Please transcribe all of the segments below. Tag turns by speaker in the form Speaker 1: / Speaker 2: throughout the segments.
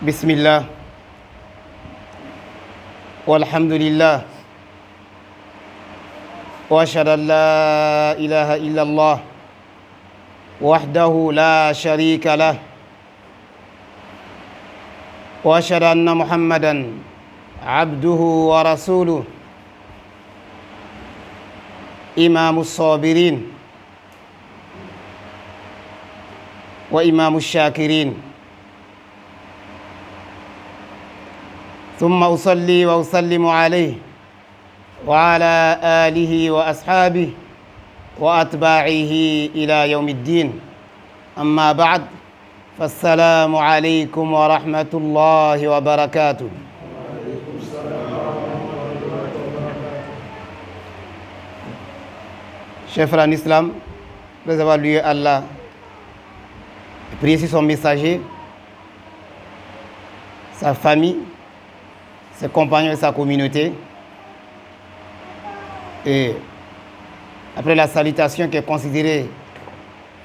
Speaker 1: بسم الله والحمد لله وأشهد أن لا إله إلا الله وحده لا شريك له وأشهد أن محمدا عبده ورسوله إمام الصابرين وإمام الشاكرين ثم أصلي وأسلم عليه وعلى آله وأصحابه وأتباعه إلى يوم الدين أما بعد فالسلام عليكم ورحمة الله وبركاته. Chers frères en islam, nous avons loué Allah, prié sur son messager, sa famille, ses compagnons et sa communauté. Et après la salutation qui est considérée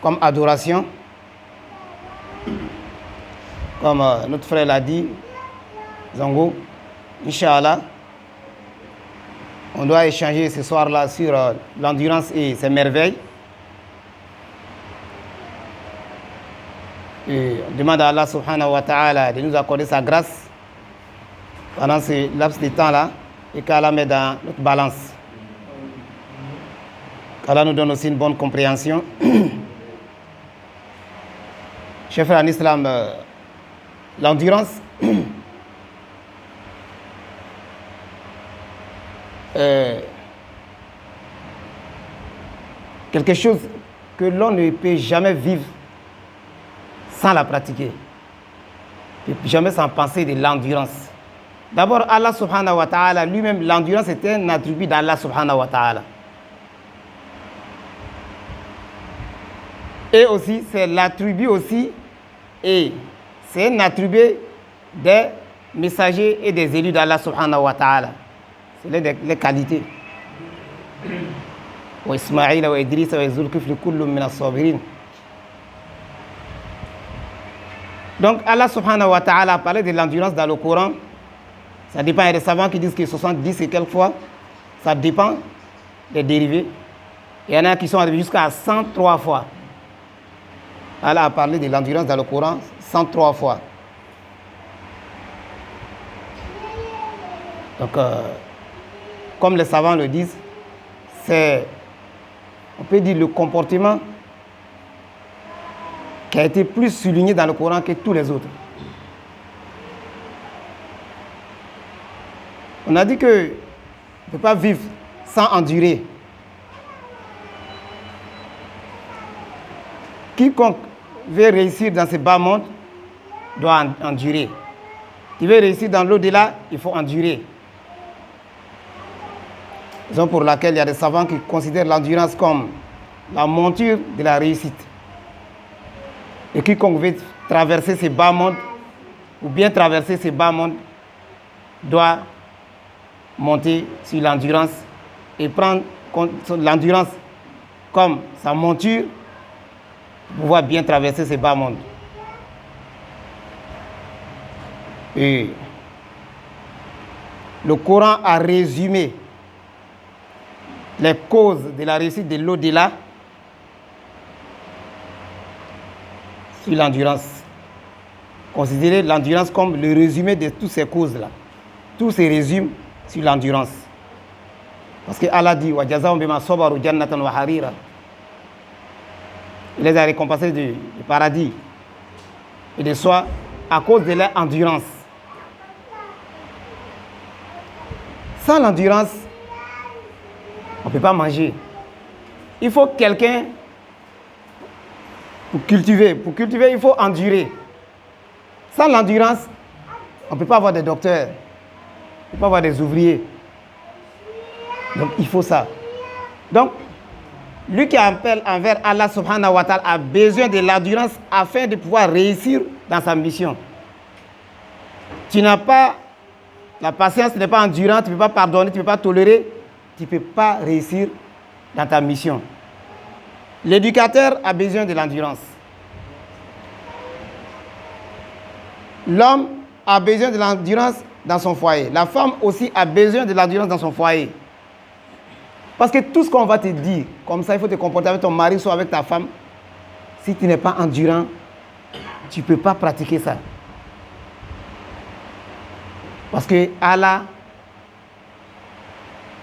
Speaker 1: comme adoration, comme notre frère l'a dit, Zango, Inch'Allah, on doit échanger ce soir-là sur l'endurance et ses merveilles. Et on demande à Allah subhanahu wa ta'ala de nous accorder sa grâce pendant ce laps de temps-là et qu'Allah met dans notre balance. Qu'Allah nous donne aussi une bonne compréhension. Chers frères en islam, l'endurance quelque chose que l'on ne peut jamais vivre sans la pratiquer. Ne peut jamais s'en penser de l'endurance. D'abord, Allah subhanahu wa ta'ala, lui-même, l'endurance était un attribut d'Allah subhanahu wa ta'ala. Et aussi, c'est l'attribut aussi, et c'est un attribut des messagers et des élus d'Allah subhanahu wa ta'ala. C'est les qualités. Wa Ismaïl wa Idris wa Zulkifl kullum min as-sabirin. Donc Allah subhanahu wa ta'ala a parlé de l'endurance dans le Coran. Ça dépend, il y a des savants qui disent que 70 et quelques fois, ça dépend des dérivés. Il y en a qui sont arrivés jusqu'à 103 fois. Allah a parlé de l'endurance dans le Coran 103 fois. Donc, comme les savants le disent, c'est, on peut dire, le comportement qui a été plus souligné dans le Coran que tous les autres. On a dit qu'on ne peut pas vivre sans endurer. Quiconque veut réussir dans ce bas monde doit endurer. Qui veut réussir dans l'au-delà, il faut endurer. Raison pour laquelle il y a des savants qui considèrent l'endurance comme la monture de la réussite. Et quiconque veut traverser ces bas mondes, ou bien traverser ces bas mondes, doit monter sur l'endurance et prendre l'endurance comme sa monture pour pouvoir bien traverser ces bas mondes. Et le Coran a résumé les causes de la réussite de l'au-delà sur l'endurance. Considérez l'endurance comme le résumé de toutes ces causes-là. Tout se résume sur l'endurance. Parce que Allah dit wa jazaahum bima sabaru jannatan wa harira. Il les a récompensés du paradis et de soie à cause de leur endurance. Sans l'endurance, on ne peut pas manger. Il faut quelqu'un pour cultiver. Pour cultiver, il faut endurer. Sans l'endurance, on ne peut pas avoir des docteurs. On ne peut pas avoir des ouvriers. Donc, il faut ça. Donc, lui qui appelle envers Allah subhanahu wa ta'ala a besoin de l'endurance afin de pouvoir réussir dans sa mission. Tu n'as pas la patience, tu n'es pas endurant, tu ne peux pas pardonner, tu ne peux pas tolérer, tu ne peux pas réussir dans ta mission. L'éducateur a besoin de l'endurance. L'homme a besoin de l'endurance dans son foyer. La femme aussi a besoin de l'endurance dans son foyer. Parce que tout ce qu'on va te dire, comme ça, il faut te comporter avec ton mari, soit avec ta femme. Si tu n'es pas endurant, tu ne peux pas pratiquer ça. Parce que Allah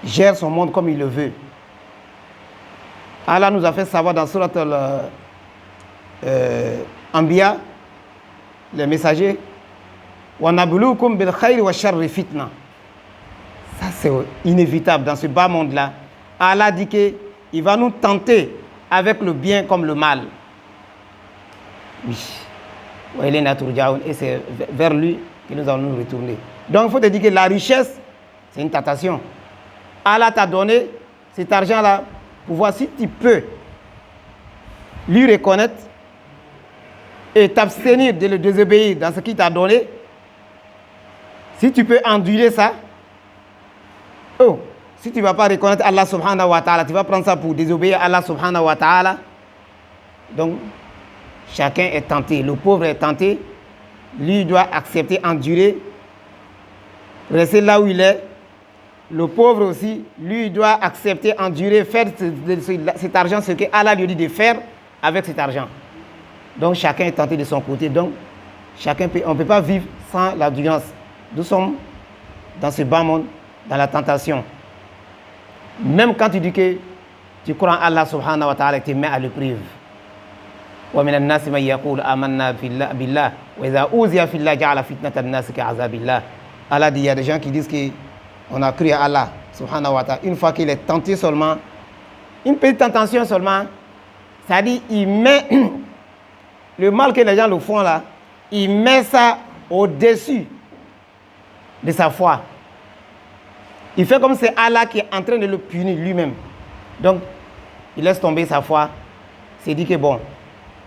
Speaker 1: gère son monde comme il le veut. Allah nous a fait savoir dans Surat al-Anbiya, les messagers, وَنَبْلُوكُمْ بِالْخَيْرِ وَالشَّرِّ fitna. Ça, c'est inévitable dans ce bas monde-là. Allah dit qu'il va nous tenter avec le bien comme le mal. Oui. Et c'est vers lui que nous allons nous retourner. Donc, il faut te dire que la richesse, c'est une tentation. Allah t'a donné cet argent-là pour voir si tu peux lui reconnaître et t'abstenir de le désobéir dans ce qu'il t'a donné. Si tu peux endurer ça, oh, si tu ne vas pas reconnaître Allah subhanahu wa ta'ala, tu vas prendre ça pour désobéir à Allah subhanahu wa ta'ala. Donc, chacun est tenté. Le pauvre est tenté. Lui doit accepter, endurer, rester là où il est. Le pauvre aussi, lui doit accepter, endurer, faire de cet argent ce que Allah lui dit de faire avec cet argent. Donc, chacun est tenté de son côté. Donc, on ne peut pas vivre sans l'endurance. Nous sommes dans ce bas monde, dans la tentation. Même quand tu dis que tu crois en Allah subhanahu wa ta'ala, tu te mets à l'épreuve. وَمِنَ النَّاسِ مَنْ يَقُولُ آمَنَّا بِاللَّهِ وَإِذَا أُوذِيَ فِي اللَّهِ جَعَلَ فِتْنَةَ النَّاسِ كَعَذَابِ اللَّهِ. Allah dit, il y a des gens qui disent qu'on a cru à Allah subhanahu wa ta'ala. Une fois qu'il est tenté seulement, une petite tentation seulement, ça dit, il met le mal que les gens le font là, il met ça au-dessus de sa foi. Il fait comme c'est Allah qui est en train de le punir lui-même. Donc, il laisse tomber sa foi. Il s'est dit que bon,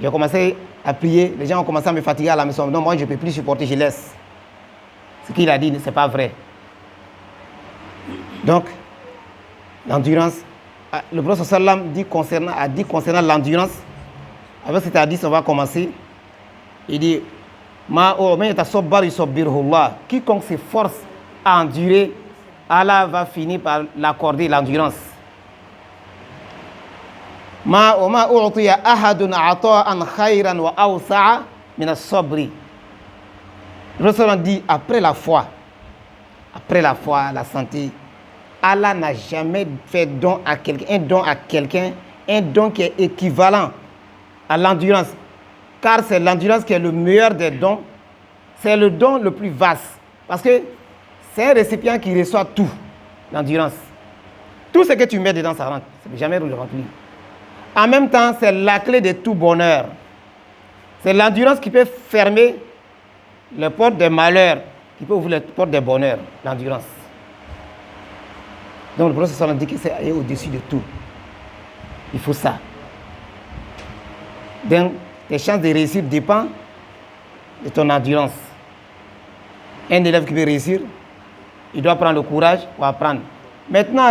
Speaker 1: j'ai commencé à prier, les gens ont commencé à me fatiguer à la maison. Non, moi je ne peux plus supporter, je laisse. Ce qu'il a dit, ce n'est pas vrai. Donc, l'endurance, le prophète sallam a dit concernant l'endurance, avec cet hadith, on va commencer. Il dit, quiconque s'efforce à endurer, Allah va finir par l'accorder l'endurance. Le Rasul dit, après la foi, la santé, Allah n'a jamais fait don à quelqu'un, un don qui est équivalent à l'endurance. Car c'est l'endurance qui est le meilleur des dons. C'est le don le plus vaste. Parce que c'est un récipient qui reçoit tout, l'endurance. Tout ce que tu mets dedans, ça rentre. Ça ne peut jamais le remplir. En même temps, c'est la clé de tout bonheur. C'est l'endurance qui peut fermer les portes des malheurs, qui peut ouvrir les portes des bonheurs, l'endurance. Donc le prophète dit que c'est au-dessus de tout. Il faut ça. Donc, tes chances de réussir dépendent de ton endurance. Un élève qui veut réussir, il doit prendre le courage pour apprendre. Maintenant,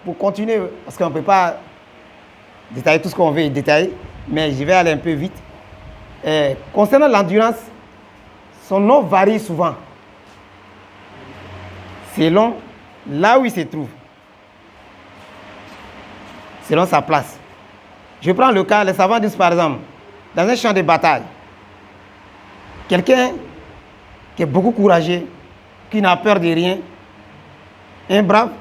Speaker 1: pour continuer, parce qu'on ne peut pas détailler tout ce qu'on veut détailler, mais je vais aller un peu vite. Concernant l'endurance, son nom varie souvent, selon là où il se trouve, selon sa place. Je prends le cas, les savants disent par exemple, dans un champ de bataille, quelqu'un qui est beaucoup courageux, qui n'a peur de rien, un brave,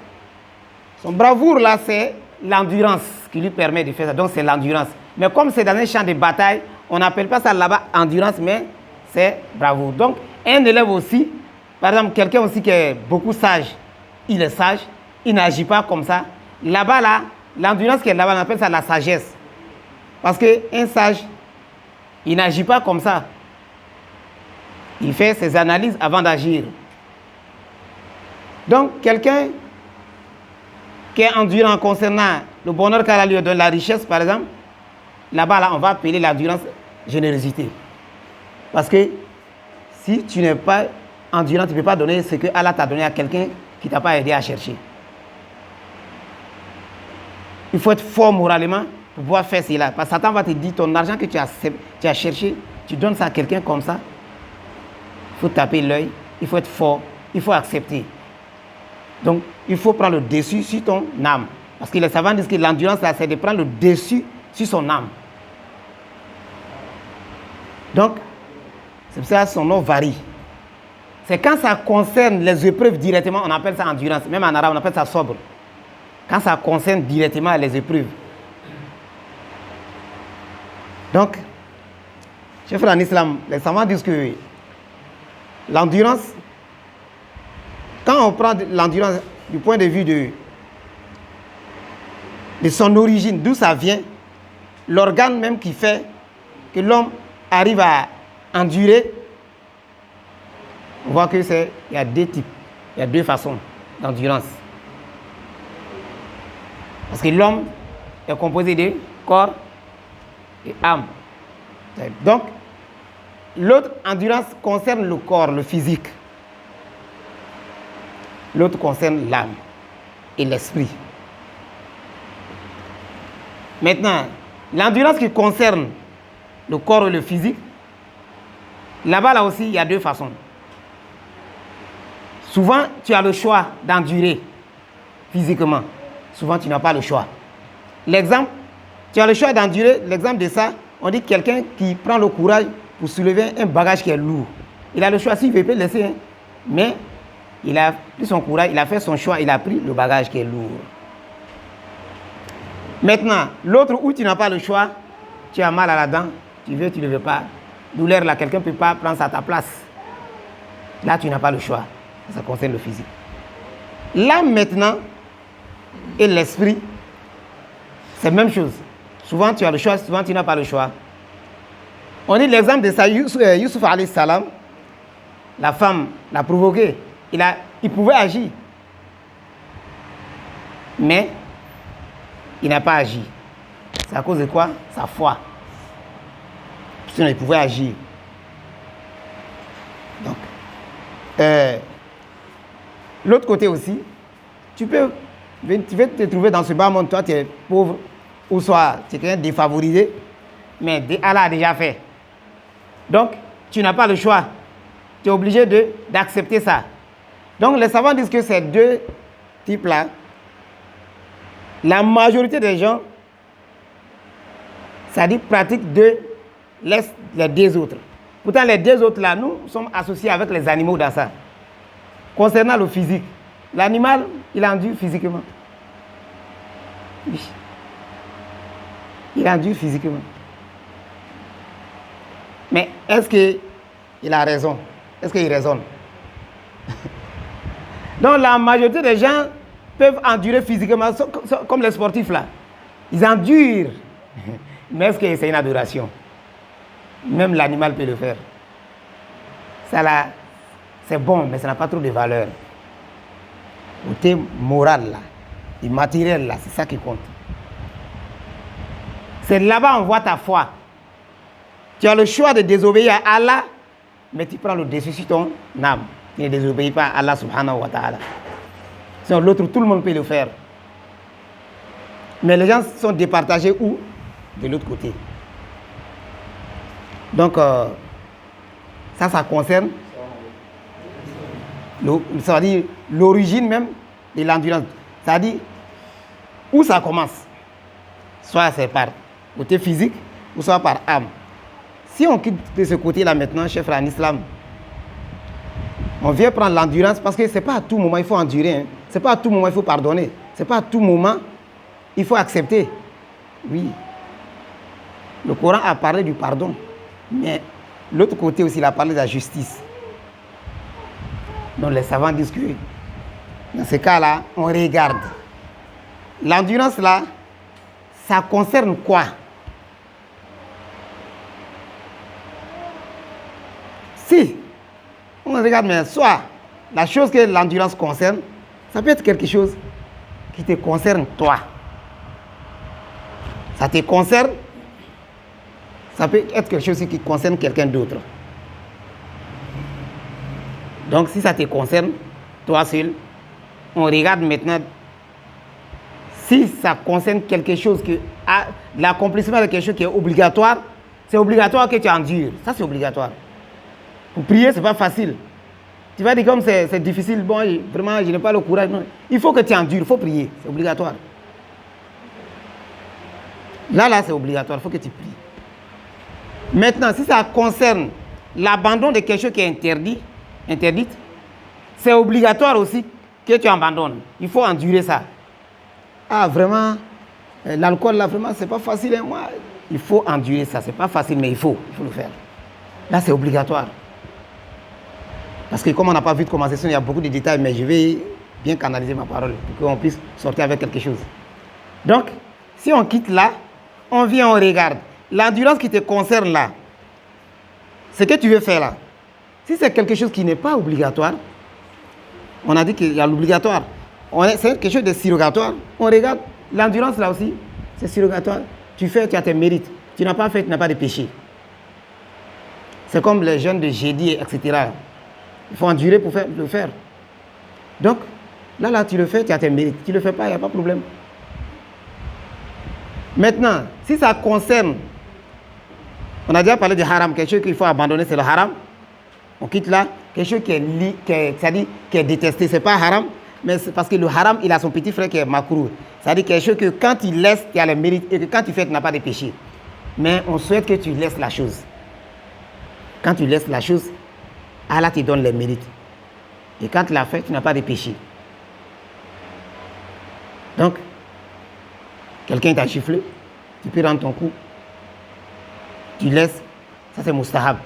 Speaker 1: son bravoure là, c'est l'endurance qui lui permet de faire ça. Donc c'est l'endurance. Mais comme c'est dans un champ de bataille, on n'appelle pas ça là-bas endurance, mais c'est bravoure. Donc un élève aussi, par exemple quelqu'un aussi qui est beaucoup sage, il est sage, il n'agit pas comme ça. Là-bas, là, l'endurance qui est là-bas, on appelle ça la sagesse. Parce qu'un sage, il n'agit pas comme ça. Il fait ses analyses avant d'agir. Donc, quelqu'un qui est endurant concernant le bonheur qu'Allah lui donne, la richesse par exemple, là-bas, là, on va appeler l'endurance générosité. Parce que si tu n'es pas endurant, tu ne peux pas donner ce que Allah t'a donné à quelqu'un qui ne t'a pas aidé à chercher. Il faut être fort moralement pour pouvoir faire cela. Parce que Satan va te dire, ton argent que tu as cherché, tu donnes ça à quelqu'un comme ça, il faut taper l'œil il faut être fort, il faut accepter. Donc, il faut prendre le dessus sur ton âme. Parce que les savants disent que l'endurance, là, c'est de prendre le dessus sur son âme. Donc, c'est pour ça que son nom varie. C'est quand ça concerne les épreuves directement, on appelle ça endurance. Même en arabe, on appelle ça sobre. Quand ça concerne directement les épreuves. Donc, chef en islam, les savants disent que l'endurance, quand on prend l'endurance du point de vue de son origine, d'où ça vient, l'organe même qui fait que l'homme arrive à endurer, on voit que il y a deux types, il y a deux façons d'endurance. Parce que l'homme est composé de corps et âme. Donc, l'autre endurance concerne le corps, le physique. L'autre concerne l'âme et l'esprit. Maintenant, l'endurance qui concerne le corps et le physique, là-bas, là aussi, il y a deux façons. Souvent, tu as le choix d'endurer physiquement. Souvent, tu n'as pas le choix. L'exemple, tu as le choix d'endurer, l'exemple de ça, on dit quelqu'un qui prend le courage pour soulever un bagage qui est lourd. Il a le choix, s'il veut, il peut le laisser. Hein. Mais il a pris son courage, il a fait son choix, il a pris le bagage qui est lourd. Maintenant, l'autre où tu n'as pas le choix, tu as mal à la dent, tu veux, tu ne veux pas. Douleur là, quelqu'un ne peut pas prendre ça à ta place. Là, tu n'as pas le choix. Ça concerne le physique. Là, maintenant, et l'esprit, c'est la même chose. Souvent, tu as le choix, souvent, tu n'as pas le choix. On dit l'exemple de ça, Youssouf alayhi salam, la femme l'a provoqué. Il pouvait agir. Mais, il n'a pas agi. C'est à cause de quoi? Sa foi. Sinon, il pouvait agir. Donc, l'autre côté aussi, tu vas te trouver dans ce bas monde, toi tu es pauvre, ou soit tu es quelqu'un défavorisé, mais Allah a déjà fait. Donc, tu n'as pas le choix. Tu es obligé d'accepter ça. Donc, les savants disent que ces deux types-là, la majorité des gens, ça dit pratique laisse les deux autres. Pourtant, les deux autres là, nous sommes associés avec les animaux dans ça. Concernant le physique, l'animal, il endure physiquement. Oui. Il endure physiquement. Mais est-ce qu'il a raison? Est-ce qu'il raisonne? Donc, la majorité des gens peuvent endurer physiquement, comme les sportifs là. Ils endurent. Mais est-ce que c'est une adoration? Même l'animal peut le faire. Ça là, c'est bon, mais ça n'a pas trop de valeur. Le côté moral là, le matériel là, c'est ça qui compte. C'est là-bas on voit ta foi. Tu as le choix de désobéir à Allah, mais tu prends le dessus sur ton âme. Tu ne désobéis pas à Allah subhanahu wa ta'ala. Sinon l'autre, tout le monde peut le faire. Mais les gens sont départagés où? De l'autre côté. Donc, ça concerne ça veut dire l'origine même de l'endurance. Ça veut dire où ça commence. Soit c'est par côté physique, ou soit par âme. Si on quitte de ce côté-là maintenant, chef en islam, on vient prendre l'endurance parce que ce n'est pas à tout moment il faut endurer. Hein. Ce n'est pas à tout moment il faut pardonner. Ce n'est pas à tout moment il faut accepter. Oui. Le Coran a parlé du pardon. Mais l'autre côté aussi, il a parlé de la justice. Donc les savants disent que dans ce cas-là, on regarde. L'endurance là, ça concerne quoi? Si on regarde, mais soit la chose que l'endurance concerne, ça peut être quelque chose qui te concerne toi. Ça te concerne. Ça peut être quelque chose qui concerne quelqu'un d'autre. Donc, si ça te concerne, toi seul, on regarde maintenant si ça concerne quelque chose l'accomplissement de quelque chose qui est obligatoire, c'est obligatoire que tu endures. Ça, c'est obligatoire. Pour prier, ce n'est pas facile. Tu vas dire comme c'est difficile, bon, vraiment, je n'ai pas le courage. Non. Il faut que tu endures, il faut prier, c'est obligatoire. Là, c'est obligatoire, il faut que tu pries. Maintenant, si ça concerne l'abandon de quelque chose qui est interdite, c'est obligatoire aussi que tu abandonnes. Il faut endurer ça. Ah, vraiment, l'alcool, là, vraiment, c'est pas facile. Hein, moi, il faut endurer ça. C'est pas facile, mais il faut le faire. Là, c'est obligatoire. Parce que comme on n'a pas vu de commencer, il y a beaucoup de détails, mais je vais bien canaliser ma parole pour qu'on puisse sortir avec quelque chose. Donc, si on quitte là, on vient, on regarde. L'endurance qui te concerne là, ce que tu veux faire là, si c'est quelque chose qui n'est pas obligatoire, on a dit qu'il y a l'obligatoire, c'est quelque chose de surrogatoire, on regarde, l'endurance là aussi, c'est surrogatoire. Tu fais, tu as tes mérites. Tu n'as pas fait, tu n'as pas de péché. C'est comme les jeunes de jeudi, etc. Il faut endurer pour le faire. Donc, là, tu le fais, tu as tes mérites. Tu ne le fais pas, il n'y a pas de problème. Maintenant, si ça concerne, on a déjà parlé du haram, quelque chose qu'il faut abandonner, c'est le haram. On quitte là, quelque chose qui est détesté, ce n'est pas haram, mais c'est parce que le haram, il a son petit frère qui est makruh. C'est-à-dire quelque chose que quand il laisse, tu as le mérite, et que quand tu fais, tu n'as pas de péché. Mais on souhaite que tu laisses la chose. Quand tu laisses la chose, Allah te donne les mérites. Et quand tu l'as fait, tu n'as pas de péché. Donc, quelqu'un t'a chifflé, tu peux rendre ton coup. Tu laisses, ça c'est mustahab.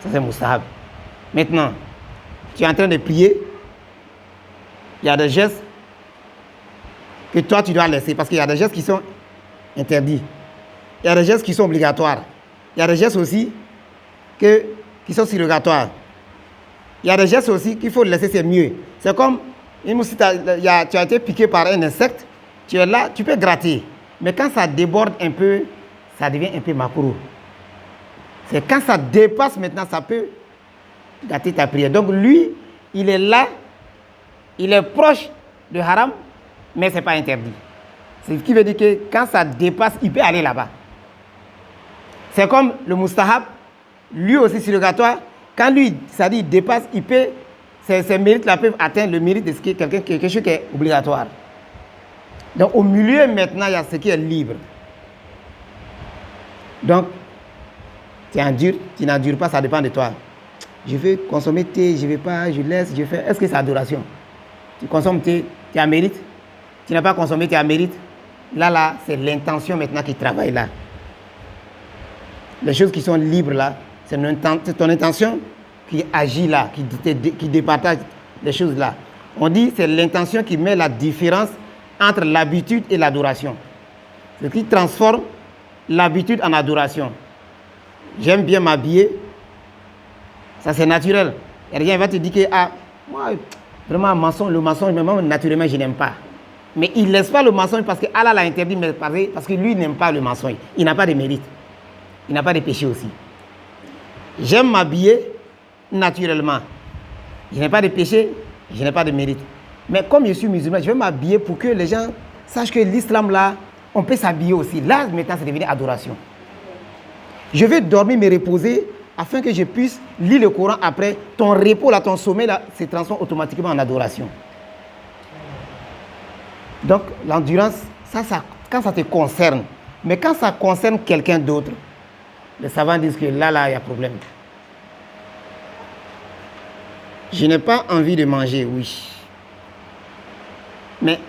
Speaker 1: Ça c'est mustahab. Maintenant, tu es en train de prier, il y a des gestes que toi tu dois laisser, parce qu'il y a des gestes qui sont interdits. Il y a des gestes qui sont obligatoires. Il y a des gestes aussi qui sont surrogatoires. Il y a des gestes aussi qu'il faut laisser, c'est mieux. C'est comme, si tu as été piqué par un insecte, tu es là, tu peux gratter. Mais quand ça déborde un peu, ça devient un peu makruh. C'est quand ça dépasse maintenant, ça peut gâter ta prière. Donc lui, il est là, il est proche de haram, mais ce n'est pas interdit. C'est ce qui veut dire que quand ça dépasse, il peut aller là-bas. C'est comme le mustahab, lui aussi surrogatoire. Quand lui, ça dit, il dépasse, il peut, ses mérites-là peuvent atteindre le mérite de ce qui est quelque chose qui est obligatoire. Donc au milieu maintenant, il y a ce qui est libre. Donc, tu endures, tu n'endures pas, ça dépend de toi. Je veux consommer thé, je ne veux pas, je laisse, je fais. Est-ce que c'est adoration? Tu consommes thé, tu as mérite. Tu n'as pas consommé, tu as mérite. Là, c'est l'intention maintenant qui travaille là. Les choses qui sont libres là, c'est ton intention qui agit là, qui départage les choses là. On dit c'est l'intention qui met la différence entre l'habitude et l'adoration. Ce qui transforme l'habitude en adoration. J'aime bien m'habiller, ça c'est naturel. Et rien va te dire que moi, vraiment le mensonge, même naturellement je n'aime pas. Mais il ne laisse pas le mensonge parce que Allah l'a interdit, mais parce que lui n'aime pas le mensonge. Il n'a pas de mérite. Il n'a pas de péché aussi. J'aime m'habiller naturellement. Je n'ai pas de péché, je n'ai pas de mérite. Mais comme je suis musulman, je vais m'habiller pour que les gens sachent que l'islam là, on peut s'habiller aussi. Là, maintenant, c'est devenu adoration. Je vais dormir, me reposer, afin que je puisse lire le Coran après. Ton repos là, ton sommeil là, se transforme automatiquement en adoration. Donc, l'endurance, quand ça te concerne, mais quand ça concerne quelqu'un d'autre, les savants disent que là, il y a problème. Je n'ai pas envie de manger, oui. Mais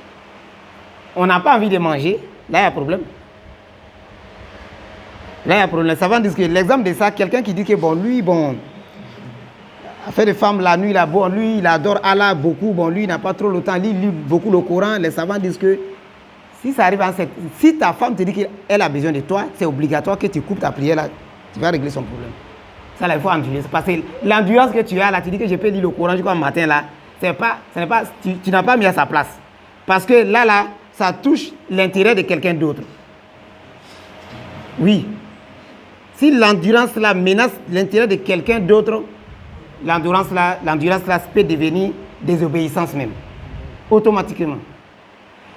Speaker 1: on n'a pas envie de manger, là, il y a problème. Là, il y a problème. Les savants disent que l'exemple de ça, quelqu'un qui dit que, affaire de femme, la nuit, lui, il adore Allah beaucoup, lui, il n'a pas trop le temps, il lit beaucoup le Coran. Les savants disent que si ça arrive si ta femme te dit qu'elle a besoin de toi, c'est obligatoire que tu coupes ta prière là, tu vas régler son problème. Ça là, il faut endurer. Parce que l'endurance que tu as là, tu dis que je peux lire le Coran jusqu'au matin là, tu n'as pas mis à sa place. Parce que là, ça touche l'intérêt de quelqu'un d'autre. Oui. Si l'endurance là menace l'intérêt de quelqu'un d'autre, l'endurance là peut devenir désobéissance même, automatiquement.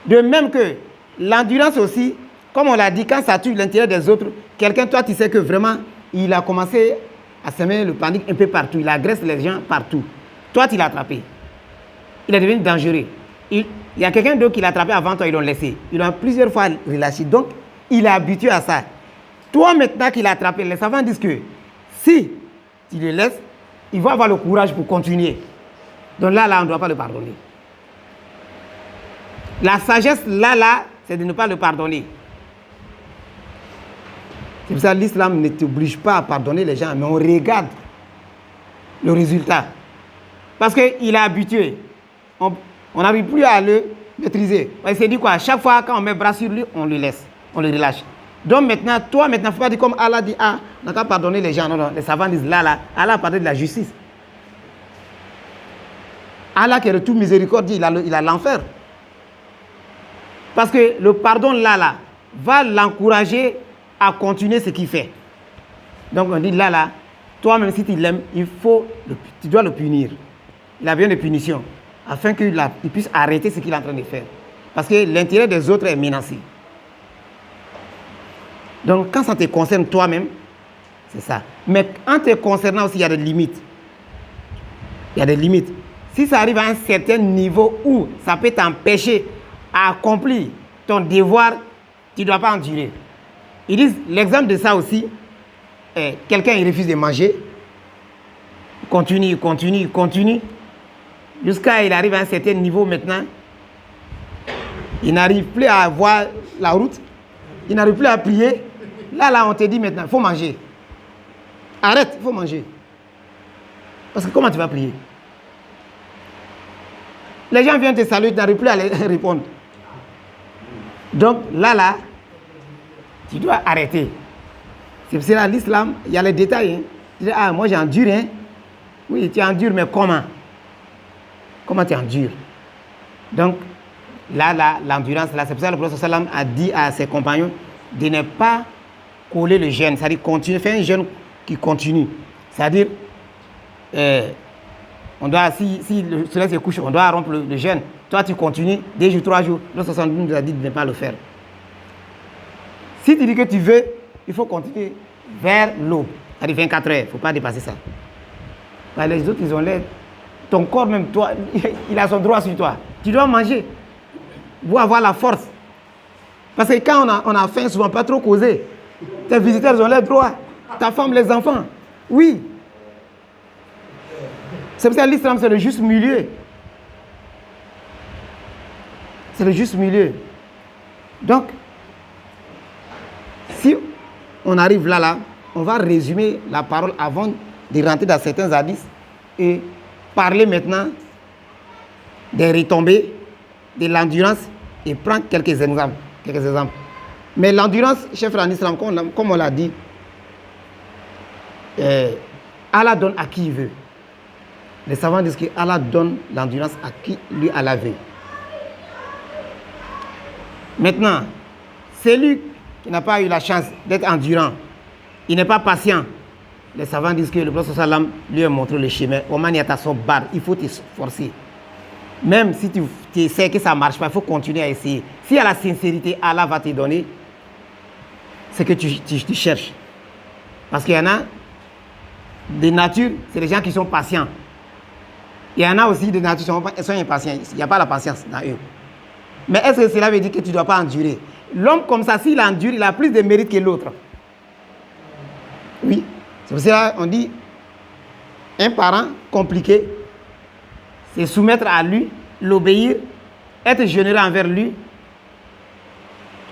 Speaker 1: De même que l'endurance aussi, comme on l'a dit, quand ça touche l'intérêt des autres, quelqu'un, toi, tu sais que vraiment, il a commencé à semer le panique un peu partout. Il agresse les gens partout. Toi, tu l'as attrapé. Il est devenu dangereux. Il y a quelqu'un d'autre qui l'a attrapé avant toi, ils l'ont laissé. Ils l'ont plusieurs fois relâché. Donc, il est habitué à ça. Toi, maintenant qu'il l'a attrapé, les savants disent que si tu le laisses, il va avoir le courage pour continuer. Donc là, on ne doit pas le pardonner. La sagesse, là, c'est de ne pas le pardonner. C'est pour ça que l'islam ne t'oblige pas à pardonner les gens, mais on regarde le résultat. Parce qu'il est habitué. On n'arrive plus à le maîtriser. Il s'est dit quoi? À chaque fois, quand on met le bras sur lui, on le laisse, on le relâche. Donc maintenant, toi, il ne faut pas dire comme Allah dit, ah, on n'a qu'à pardonner les gens. Non, non, les savants disent, là, Allah parle de la justice. Allah qui est le tout miséricordieux, il a l'enfer. Parce que le pardon, là, va l'encourager à continuer ce qu'il fait. Donc on dit, là, toi, même si tu l'aimes, tu dois le punir. Il a besoin de punition, afin qu'il puisse arrêter ce qu'il est en train de faire. Parce que l'intérêt des autres est menacé. Donc quand ça te concerne toi-même, c'est ça. Mais en te concernant aussi, il y a des limites. Il y a des limites. Si ça arrive à un certain niveau où ça peut t'empêcher à accomplir ton devoir, tu ne dois pas endurer. Ils disent, l'exemple de ça aussi, quelqu'un il refuse de manger, il continue, jusqu'à il arrive à un certain niveau maintenant, il n'arrive plus à voir la route, il n'arrive plus à prier. Là, on te dit maintenant, il faut manger. Arrête, il faut manger. Parce que comment tu vas prier? Les gens viennent te saluer, tu n'arrives plus à les répondre. Donc là, tu dois arrêter. C'est pour cela l'islam, il y a les détails. Hein. Tu dis, ah, moi j'endure. Hein. Oui, tu endures, mais comment? Comment tu endures? Donc, là, l'endurance, là, c'est pour ça que le prophète sallam a dit à ses compagnons de ne pas coller le jeûne. C'est-à-dire continuer, faire un jeûne qui continue. C'est-à-dire, on doit, si le soleil se couche, on doit rompre le jeûne. Toi, tu continues, 2 jours, 3 jours. Le 72 nous a dit de ne pas le faire. Si tu dis que tu veux, il faut continuer vers l'aube. C'est-à-dire 24 heures, il ne faut pas dépasser ça. Les autres, ils ont l'air. Ton corps, même toi, il a son droit sur toi. Tu dois manger pour avoir la force. Parce que quand on a faim, souvent pas trop causer. Tes visiteurs, ils ont leurs droits. Ta femme, les enfants. Oui. C'est pour ça que l'islam, c'est le juste milieu. C'est le juste milieu. Donc, si on arrive là, on va résumer la parole avant de rentrer dans certains hadiths et parler maintenant des retombées, de l'endurance et prendre quelques exemples. Mais l'endurance, chef en islam, comme on l'a dit, Allah donne à qui il veut. Les savants disent que Allah donne l'endurance à qui lui Allah veut. Maintenant, celui qui n'a pas eu la chance d'être endurant, il n'est pas patient. Les savants disent que le prophète sallam lui a montré le chemin. Il faut te forcer. Même si tu sais que ça ne marche pas, il faut continuer à essayer. S'il y a la sincérité, Allah va te donner ce que tu cherches. Parce qu'il y en a de nature, c'est les gens qui sont patients. Il y en a aussi de nature qui sont impatients. Il n'y a pas la patience dans eux. Mais est-ce que cela veut dire que tu ne dois pas endurer? L'homme comme ça, s'il endure, il a plus de mérite que l'autre. Oui. C'est pour cela qu'on dit, un parent compliqué, c'est soumettre à lui, l'obéir, être généreux envers lui.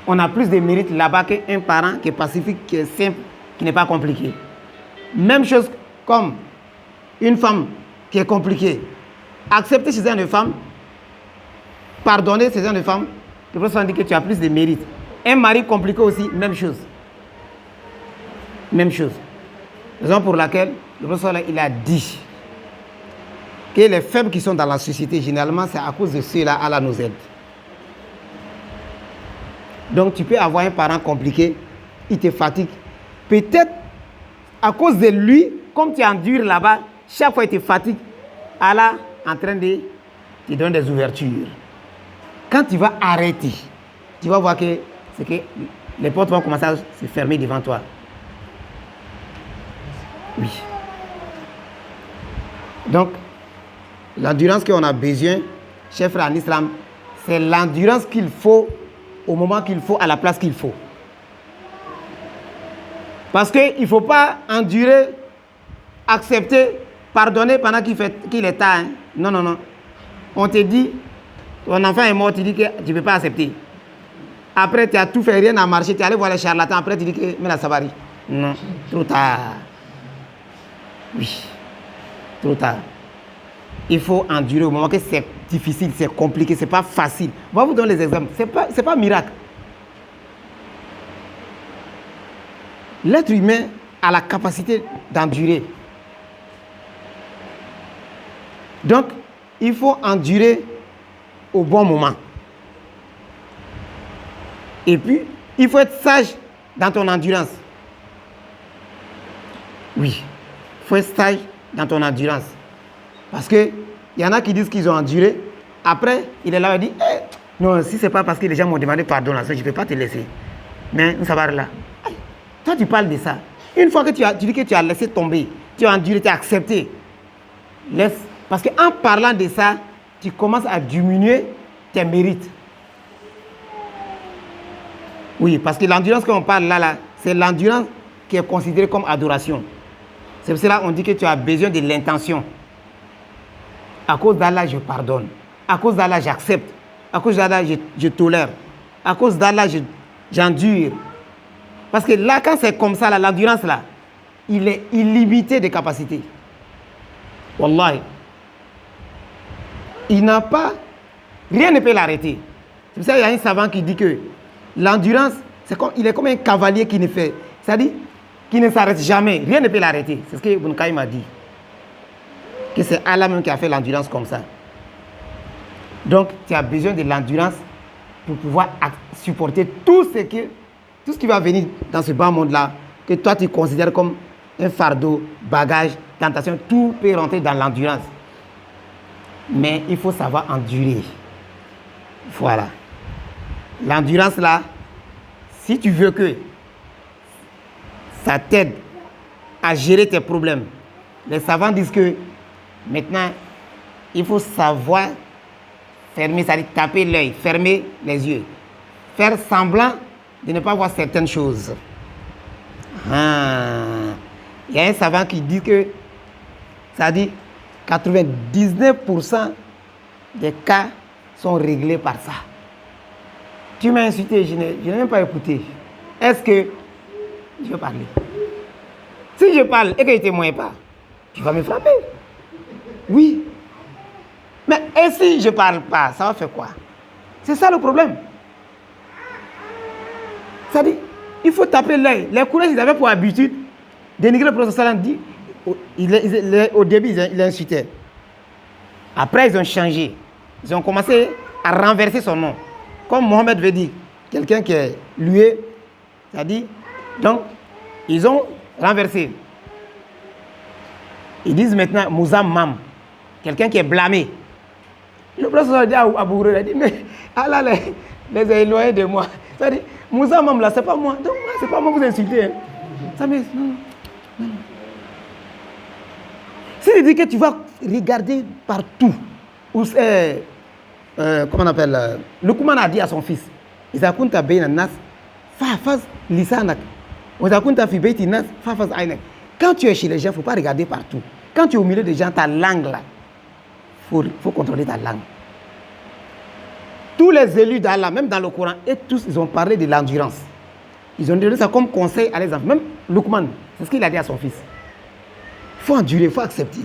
Speaker 1: On a plus de mérite là-bas qu'un parent qui est pacifique, qui est simple, qui n'est pas compliqué. Même chose comme une femme qui est compliquée. Accepter chez une femme, pardonner chez une femme, le prophète dit que tu as plus de mérite. Un mari compliqué aussi, même chose. Même chose. Raison pour laquelle le prophète il a dit que les faibles qui sont dans la société, généralement, c'est à cause de ceux-là, Allah nous aide. Donc, tu peux avoir un parent compliqué, il te fatigue. Peut-être, à cause de lui, comme tu endures là-bas, chaque fois il te fatigue, Allah en train de te donner des ouvertures. Quand tu vas arrêter, tu vas voir que les portes vont commencer à se fermer devant toi. Oui. Donc, l'endurance qu'on a besoin, chers frères en islam, c'est l'endurance qu'il faut au moment qu'il faut, à la place qu'il faut. Parce qu'il ne faut pas endurer, accepter, pardonner pendant qu'il est tard. Hein. Non, non, non. On te dit, ton enfant est mort, tu dis que tu ne peux pas accepter. Après, tu as tout fait, rien n'a marché, tu es allé voir les charlatans, après tu dis que mais la savary. Non, trop tard. Oui, trop tard. Il faut endurer au moment que c'est difficile, c'est compliqué, c'est pas facile. On va vous donner les exemples. C'est pas un miracle. L'être humain a la capacité d'endurer. Donc, il faut endurer au bon moment. Et puis, il faut être sage dans ton endurance. Oui, il faut être sage dans ton endurance. Parce qu'il y en a qui disent qu'ils ont enduré. Après, il est là et dit, non, si ce n'est pas parce que les gens m'ont demandé pardon, là, je ne peux pas te laisser. Mais ça va là. Toi, tu parles de ça. Une fois que tu dis que tu as laissé tomber, tu as enduré, tu as accepté, laisse. Parce qu'en parlant de ça, tu commences à diminuer tes mérites. Oui, parce que l'endurance qu'on parle là, c'est l'endurance qui est considérée comme adoration. C'est pour cela qu'on dit que tu as besoin de l'intention. À cause d'Allah, je pardonne. À cause d'Allah, j'accepte. À cause d'Allah, je tolère. À cause d'Allah, j'endure. Parce que là, quand c'est comme ça, l'endurance là, il est illimité de capacités. Wallahi. Il n'a pas... Rien ne peut l'arrêter. C'est pour ça qu'il y a un savant qui dit que l'endurance, il est comme un cavalier qui ne fait... C'est-à-dire qui ne s'arrête jamais. Rien ne peut l'arrêter. C'est ce que Ibn Qayyim a dit. Que c'est Allah même qui a fait l'endurance comme ça. Donc, tu as besoin de l'endurance pour pouvoir supporter tout ce qui va venir dans ce bas monde-là, que toi tu considères comme un fardeau, bagage, tentation, tout peut rentrer dans l'endurance. Mais il faut savoir endurer. Voilà. L'endurance là, si tu veux que ça t'aide à gérer tes problèmes, les savants disent que maintenant, il faut savoir fermer, c'est-à-dire taper l'œil, fermer les yeux, faire semblant de ne pas voir certaines choses. Il y a un savant qui dit que, ça dit, 99% des cas sont réglés par ça. Tu m'as insulté, je n'ai même pas écouté. Est-ce que je veux parler? Si je parle et que je ne témoigne pas, tu vas me frapper. Oui. Mais et si je ne parle pas, ça va faire quoi? C'est ça le problème. C'est-à-dire, il faut taper l'œil. Les Quraysh, ils avaient pour habitude dénigrer le prophète sallam. Au début, ils insultaient. Après, ils ont changé. Ils ont commencé à renverser son nom. Comme Mohammed veut dire, quelqu'un qui est lué, c'est-à-dire, donc, ils ont renversé. Ils disent maintenant Mouzammam, quelqu'un qui est blâmé. Le prophète a dit à Abu Huraira, il dit, mais Allah les a éloignés de moi. C'est-à-dire, Mouzammam là, c'est pas moi. Donc, c'est pas moi que vous insultez. Hein. Ça me... non. Si tu dis que tu vas regarder partout, où comment on appelle, Luqman a dit à son fils, Iza kunta bayna nas, fahfaz lisanak. Iza kunta fi bayti nas, fahfaz aynak. Quand tu es chez les gens, il ne faut pas regarder partout. Quand tu es au milieu des gens, ta langue là, il faut contrôler ta langue. Tous les élus d'Allah, même dans le Coran, et tous, ils ont parlé de l'endurance. Ils ont donné ça comme conseil à les enfants. Même Luqman, c'est ce qu'il a dit à son fils. Il faut endurer, il faut accepter.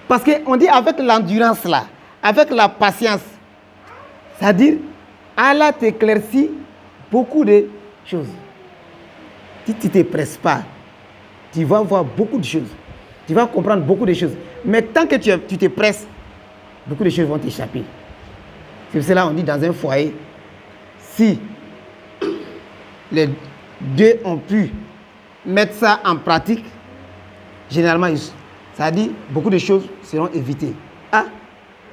Speaker 1: Parce qu'on dit avec l'endurance là, avec la patience, c'est-à-dire, Allah t'éclaircit beaucoup de choses. Si tu ne te presses pas, tu vas voir beaucoup de choses. Tu vas comprendre beaucoup de choses. Mais tant que tu te presses, beaucoup de choses vont t'échapper. C'est pour cela qu'on dit dans un foyer, si les deux ont pu mettre ça en pratique, généralement, ça dit beaucoup de choses seront évitées. Ah,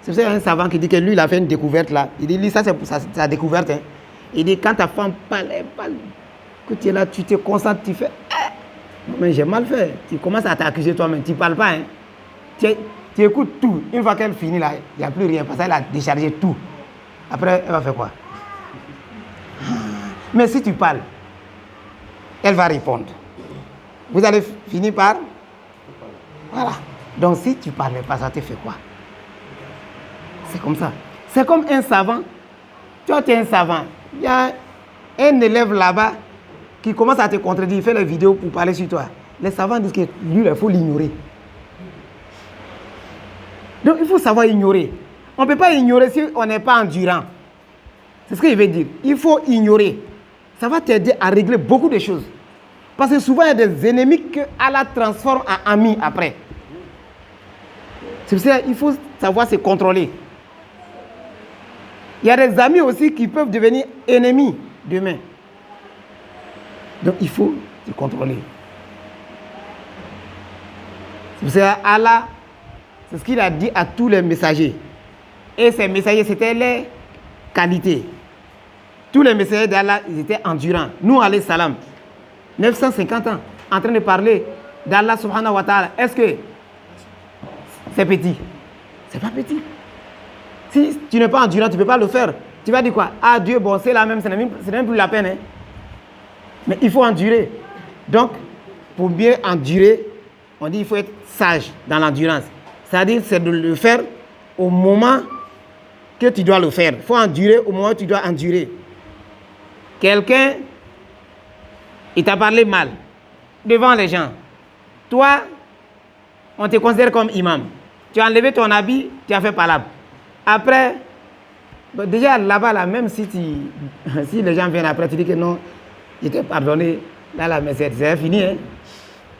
Speaker 1: c'est pour ça qu'il y a un savant qui dit que lui, il a fait une découverte là. Il dit, lui, ça c'est sa découverte. Hein. Il dit, quand ta femme parle, que tu es là, tu te concentres, tu fais... Mais j'ai mal fait. Tu commences à t'accuser toi-même. Tu ne parles pas. Hein. Tu écoutes tout. Une fois qu'elle finit là, il n'y a plus rien parce qu'elle a déchargé tout. Après, elle va faire quoi? Mais si tu parles, elle va répondre. Vous allez finir par... Voilà. Donc si tu ne parlais pas, ça te fait quoi? C'est comme ça. C'est comme un savant. Toi, tu es un savant. Il y a un élève là-bas qui commence à te contredire, il fait les vidéos pour parler sur toi. Les savants disent que lui, il faut l'ignorer. Donc il faut savoir ignorer. On ne peut pas ignorer si on n'est pas endurant. C'est ce qu'il veut dire. Il faut ignorer. Ça va t'aider à régler beaucoup de choses. Parce que souvent, il y a des ennemis que Allah transforme en amis après. C'est pour ça qu'il faut savoir se contrôler. Il y a des amis aussi qui peuvent devenir ennemis demain. Donc il faut se contrôler. C'est pour ça Allah, c'est ce qu'il a dit à tous les messagers. Et ces messagers, c'était les qualités. Tous les messagers d'Allah, ils étaient endurants. Nous, alayhi salam, 950 ans, en train de parler d'Allah subhanahu wa ta'ala. Est-ce que c'est petit? C'est pas petit. Si tu n'es pas endurant, tu ne peux pas le faire. Tu vas dire quoi? Ah Dieu, bon, c'est la même, ce n'est même plus la peine. Hein? Mais il faut endurer. Donc, pour bien endurer, on dit qu'il faut être sage dans l'endurance. C'est-à-dire, c'est de le faire au moment que tu dois le faire. Il faut endurer au moment où tu dois endurer. Quelqu'un, il t'a parlé mal devant les gens. Toi, on te considère comme imam. Tu as enlevé ton habit, tu as fait palabre. Après, déjà là-bas, là, même si les gens viennent après, tu dis que non, il t'ai pardonné. Là, mais c'est fini. Hein?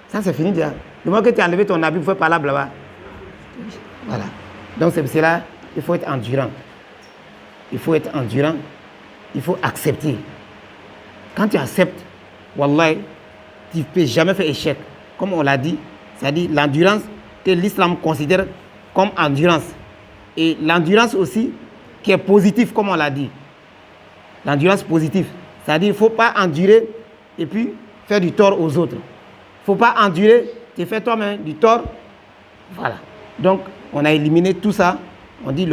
Speaker 1: Ça, c'est fini déjà. Le moment que tu as enlevé ton habit pour faire palabre là-bas. Voilà. Donc, c'est pour cela qu'il faut être endurant. Il faut être endurant. Il faut accepter. Quand tu acceptes, wallahi, tu ne peux jamais faire échec. Comme on l'a dit, c'est-à-dire l'endurance que l'islam considère comme endurance. Et l'endurance aussi qui est positive, comme on l'a dit. L'endurance positive. C'est-à-dire qu'il ne faut pas endurer et puis faire du tort aux autres. Il ne faut pas endurer, tu fais toi-même du tort. Voilà. Donc, on a éliminé tout ça. On dit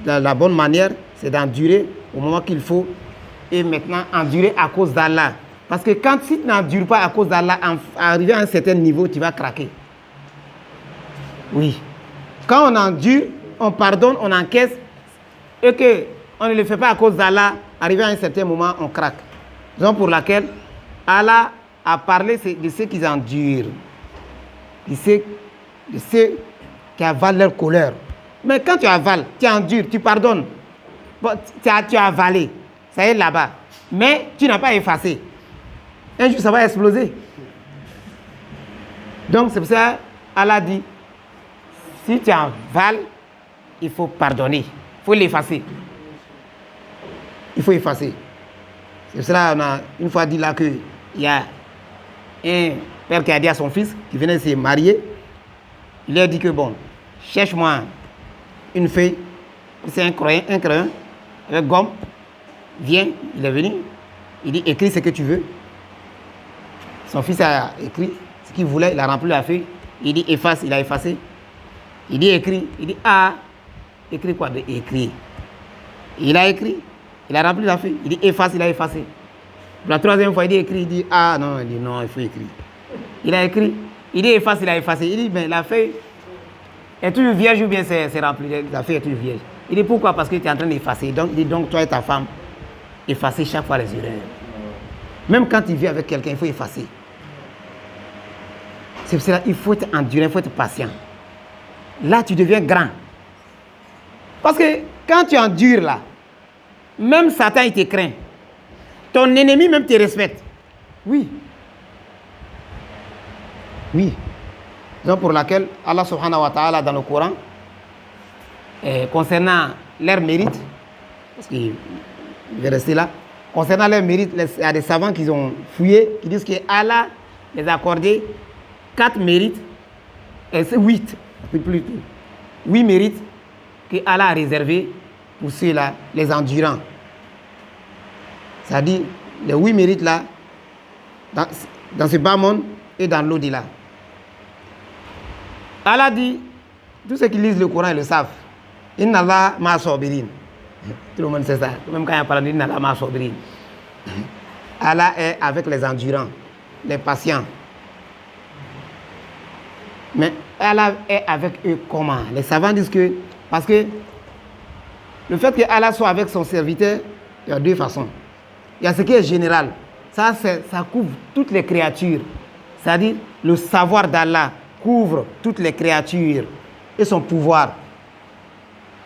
Speaker 1: la bonne manière, c'est d'endurer au moment qu'il faut. Et maintenant, endurer à cause d'Allah. Parce que si tu n'endures pas à cause d'Allah, arrivé à un certain niveau, tu vas craquer. Oui. Quand on endure, on pardonne, on encaisse, et qu'on ne le fait pas à cause d'Allah, arrivé à un certain moment, on craque. Raison pour laquelle Allah a parlé de ceux qui endurent, de ceux qui avalent leur colère. Mais quand tu avales, tu endures, tu pardonnes, bon, tu as avalé, ça y est là-bas, mais tu n'as pas effacé. Un jour, ça va exploser. Donc, c'est pour ça Allah dit, si tu avales, il faut pardonner, il faut l'effacer. Il faut effacer. C'est pour cela qu'on a une fois dit là qu'il y a un père qui a dit à son fils, qui venait de se marier, il lui a dit que bon, cherche-moi une feuille, c'est un crayon, avec gomme, viens, il est venu, il dit écris ce que tu veux. Son fils a écrit ce qu'il voulait, il a rempli la feuille, il dit efface, il a effacé. Il dit écrit, il dit ah, écrit quoi de écrit? Il a écrit, il a rempli la feuille, il dit efface, il a effacé. La troisième fois, il dit écrit, il dit ah non, il dit non, il faut écrire. Il a écrit, il dit efface, il a effacé. Il dit mais la feuille est toujours vierge ou bien c'est rempli? La feuille est toujours vierge. Il dit pourquoi? Parce que tu es en train d'effacer. Donc, il dit donc toi et ta femme, effacez chaque fois les erreurs. Même quand tu vis avec quelqu'un, il faut effacer. C'est pour cela qu'il faut être endurant, il faut être patient. Là, tu deviens grand. Parce que quand tu endures là, même Satan, il te craint. Ton ennemi même te respecte. Oui. Oui. Donc pour laquelle Allah subhanahu wa ta'ala dans le Coran, concernant leur mérite, parce qu'il va rester là, concernant leur mérite, il y a des savants qui ont fouillé, qui disent que Allah les a accordé 4 mérites, et c'est 8, plutôt. 8 mérites que Allah a réservés pour ceux-là, les endurants. C'est-à-dire, les 8 mérites là, dans ce bas monde et dans l'au-delà. Allah dit, Tous ceux qui lisent le Coran, ils le savent. Inna Allah ma sabirin. Tout le monde sait ça. Même quand il y a parlé d'Inna Allah ma sabirin. Allah est avec les endurants, les patients. Mais Allah est avec eux comment? Les savants disent que, parce que le fait que Allah soit avec son serviteur, il y a deux façons. Il y a ce qui est général. Ça couvre toutes les créatures. C'est-à-dire, le savoir d'Allah couvre toutes les créatures et son pouvoir.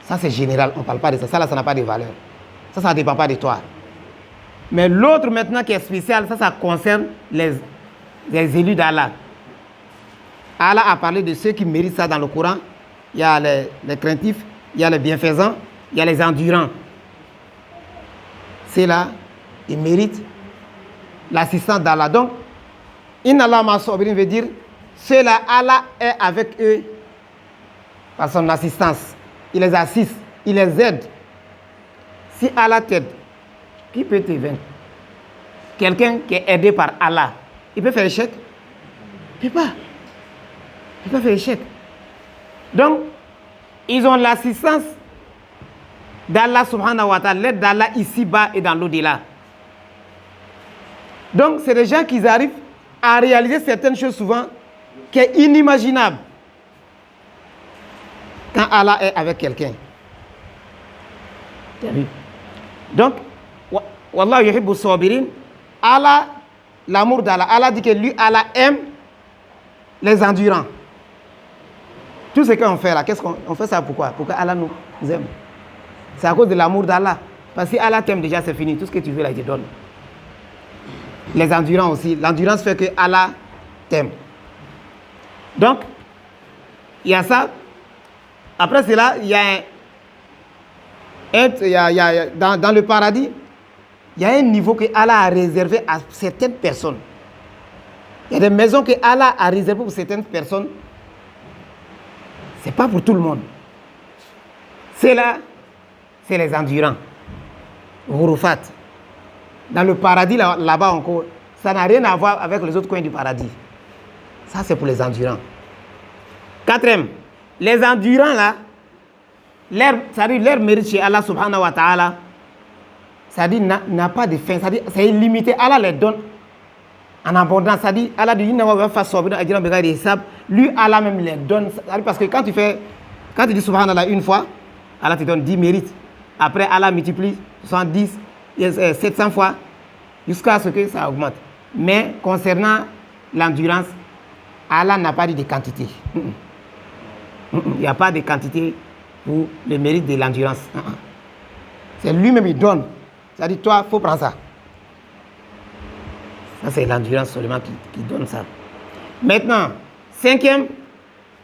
Speaker 1: Ça, c'est général. On ne parle pas de ça. Ça, là, ça n'a pas de valeur. Ça ne dépend pas de toi. Mais l'autre, maintenant, qui est spécial, ça concerne les élus d'Allah. Allah a parlé de ceux qui méritent ça dans le Coran. Il y a les craintifs, il y a les bienfaisants, il y a les endurants. C'est là, ils méritent l'assistance d'Allah. Donc, Inna Allah ma sabirin veut dire, ceux-là, Allah est avec eux par son assistance. Il les assiste, il les aide. Si Allah t'aide, qui peut te vaincre? Quelqu'un qui est aidé par Allah, il peut faire échec? Il ne peut pas. Il peut faire échec. Donc, ils ont l'assistance d'Allah subhanahu wa ta'ala, l'aide d'Allah ici-bas et dans l'au-delà. Donc, c'est des gens qui arrivent à réaliser certaines choses souvent qui est inimaginable quand Allah est avec quelqu'un. Tu as vu? Donc, Wallah yuhibbu sabirin. Allah, l'amour d'Allah. Allah dit que lui, Allah aime les endurants. Tout ce qu'on fait là, qu'est-ce qu'on fait ça pourquoi? Pour que Allah nous aime. C'est à cause de l'amour d'Allah. Parce que Allah t'aime déjà, c'est fini. Tout ce que tu veux là, il te donne. Les endurants aussi. L'endurance fait que Allah t'aime. Donc, il y a ça. Après cela, il y a dans le paradis, il y a un niveau que Allah a réservé à certaines personnes. Il y a des maisons que Allah a réservées pour certaines personnes. Ce n'est pas pour tout le monde. C'est là, c'est les endurants. Ghurufat. Dans le paradis, là-bas encore, ça n'a rien à voir avec les autres coins du paradis. Ça, c'est pour les endurants. Quatrième, les endurants là, leur mérite chez Allah subhanahu wa ta'ala, c'est-à-dire n'a pas de fin, c'est-à-dire c'est illimité. Allah les donne en abondance, c'est-à-dire Allah dit lui Allah même les donne, parce que quand tu dis subhanallah une fois, Allah te donne 10 mérites. Après Allah multiplie 70, 700 fois jusqu'à ce que ça augmente. Mais concernant l'endurance, Allah n'a pas dit de quantité. Il n'y a pas de quantité pour le mérite de l'endurance. C'est lui-même il donne. C'est-à-dire, toi, il faut prendre ça. Ça, c'est l'endurance seulement qui donne ça. Maintenant, cinquième,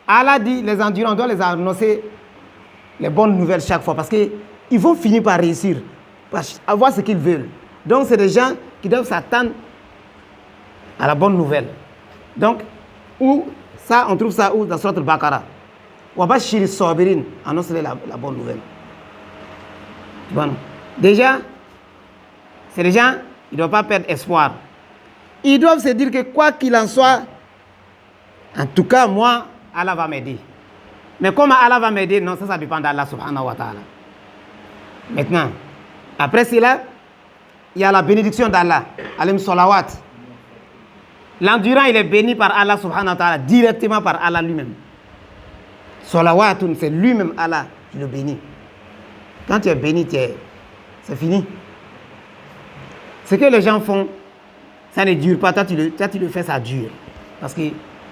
Speaker 1: Allah dit, les endurants, on doit les annoncer les bonnes nouvelles chaque fois parce qu'ils vont finir par réussir, par avoir ce qu'ils veulent. Donc, c'est des gens qui doivent s'attendre à la bonne nouvelle. Donc, ça, on trouve ça où dans Surat al-Baqarah. Wabashir sabirin, annonce la bonne nouvelle. Bon. Déjà, c'est des gens, ils ne doivent pas perdre espoir. Ils doivent se dire que quoi qu'il en soit, en tout cas, moi, Allah va m'aider. Mais comment Allah va m'aider? Non, ça dépend d'Allah subhanahu wa ta'ala. Maintenant, après cela, il y a la bénédiction d'Allah. Alim salawat. L'endurant, il est béni par Allah subhanahu wa ta'ala, directement par Allah lui-même. Salawatun, c'est lui-même Allah qui le bénit. Quand tu es béni, c'est fini. Ce que les gens font, ça ne dure pas. Toi, tu le fais, ça dure. Parce que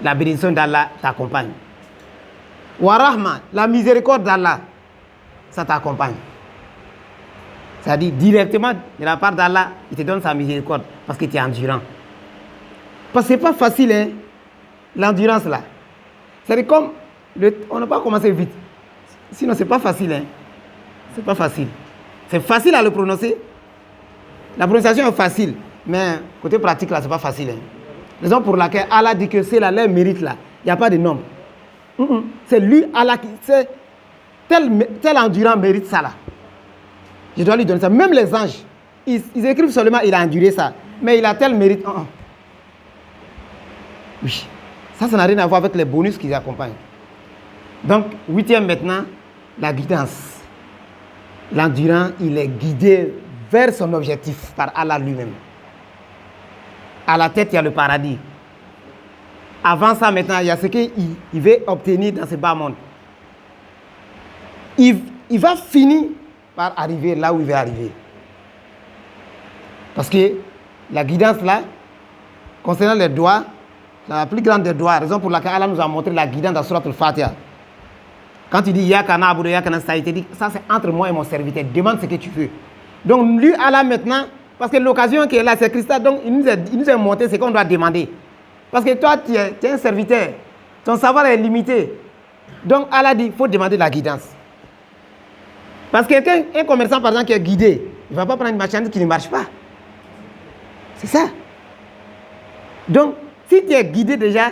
Speaker 1: la bénédiction d'Allah t'accompagne. Wa rahma, la miséricorde d'Allah, ça t'accompagne. C'est-à-dire directement de la part d'Allah, il te donne sa miséricorde parce que tu es endurant. Parce que ce n'est pas facile, hein, l'endurance là. C'est-à-dire comme, on n'a pas commencé vite. Sinon, ce n'est pas facile. Hein. C'est pas facile. C'est facile à le prononcer. La prononciation est facile. Mais côté pratique, là, ce n'est pas facile. Hein. Raison pour laquelle Allah dit que c'est là, leur mérite là. Il n'y a pas de nombre. C'est lui, Allah, qui. Tel endurant mérite ça là. Je dois lui donner ça. Même les anges, ils écrivent seulement il a enduré ça. Mais il a tel mérite. Oui. Ça n'a rien à voir avec les bonus qui accompagnent. Donc, 8e maintenant, la guidance. L'endurant, il est guidé vers son objectif par Allah lui-même. À la tête, il y a le paradis. Avant ça, maintenant, il y a ce qu'il veut obtenir dans ce bas monde. Il va finir par arriver là où il veut arriver. Parce que la guidance là, concernant les doigts, la plus grande des doigts, raison pour laquelle Allah nous a montré la guidance dans Surat al-Fatiha. Quand il dit Yaka na'budu, Yaka nasta'in, il dit ça c'est entre moi et mon serviteur, demande ce que tu veux. Donc lui, Allah maintenant, parce que l'occasion qui est là, c'est Christ, donc il nous a montré ce qu'on doit demander. Parce que toi, tu es un serviteur, ton savoir est limité. Donc Allah dit, il faut demander la guidance. Parce qu'un commerçant, par exemple, qui est guidé, il ne va pas prendre une marchandise qui ne marche pas. C'est ça. Donc, si tu es guidé déjà,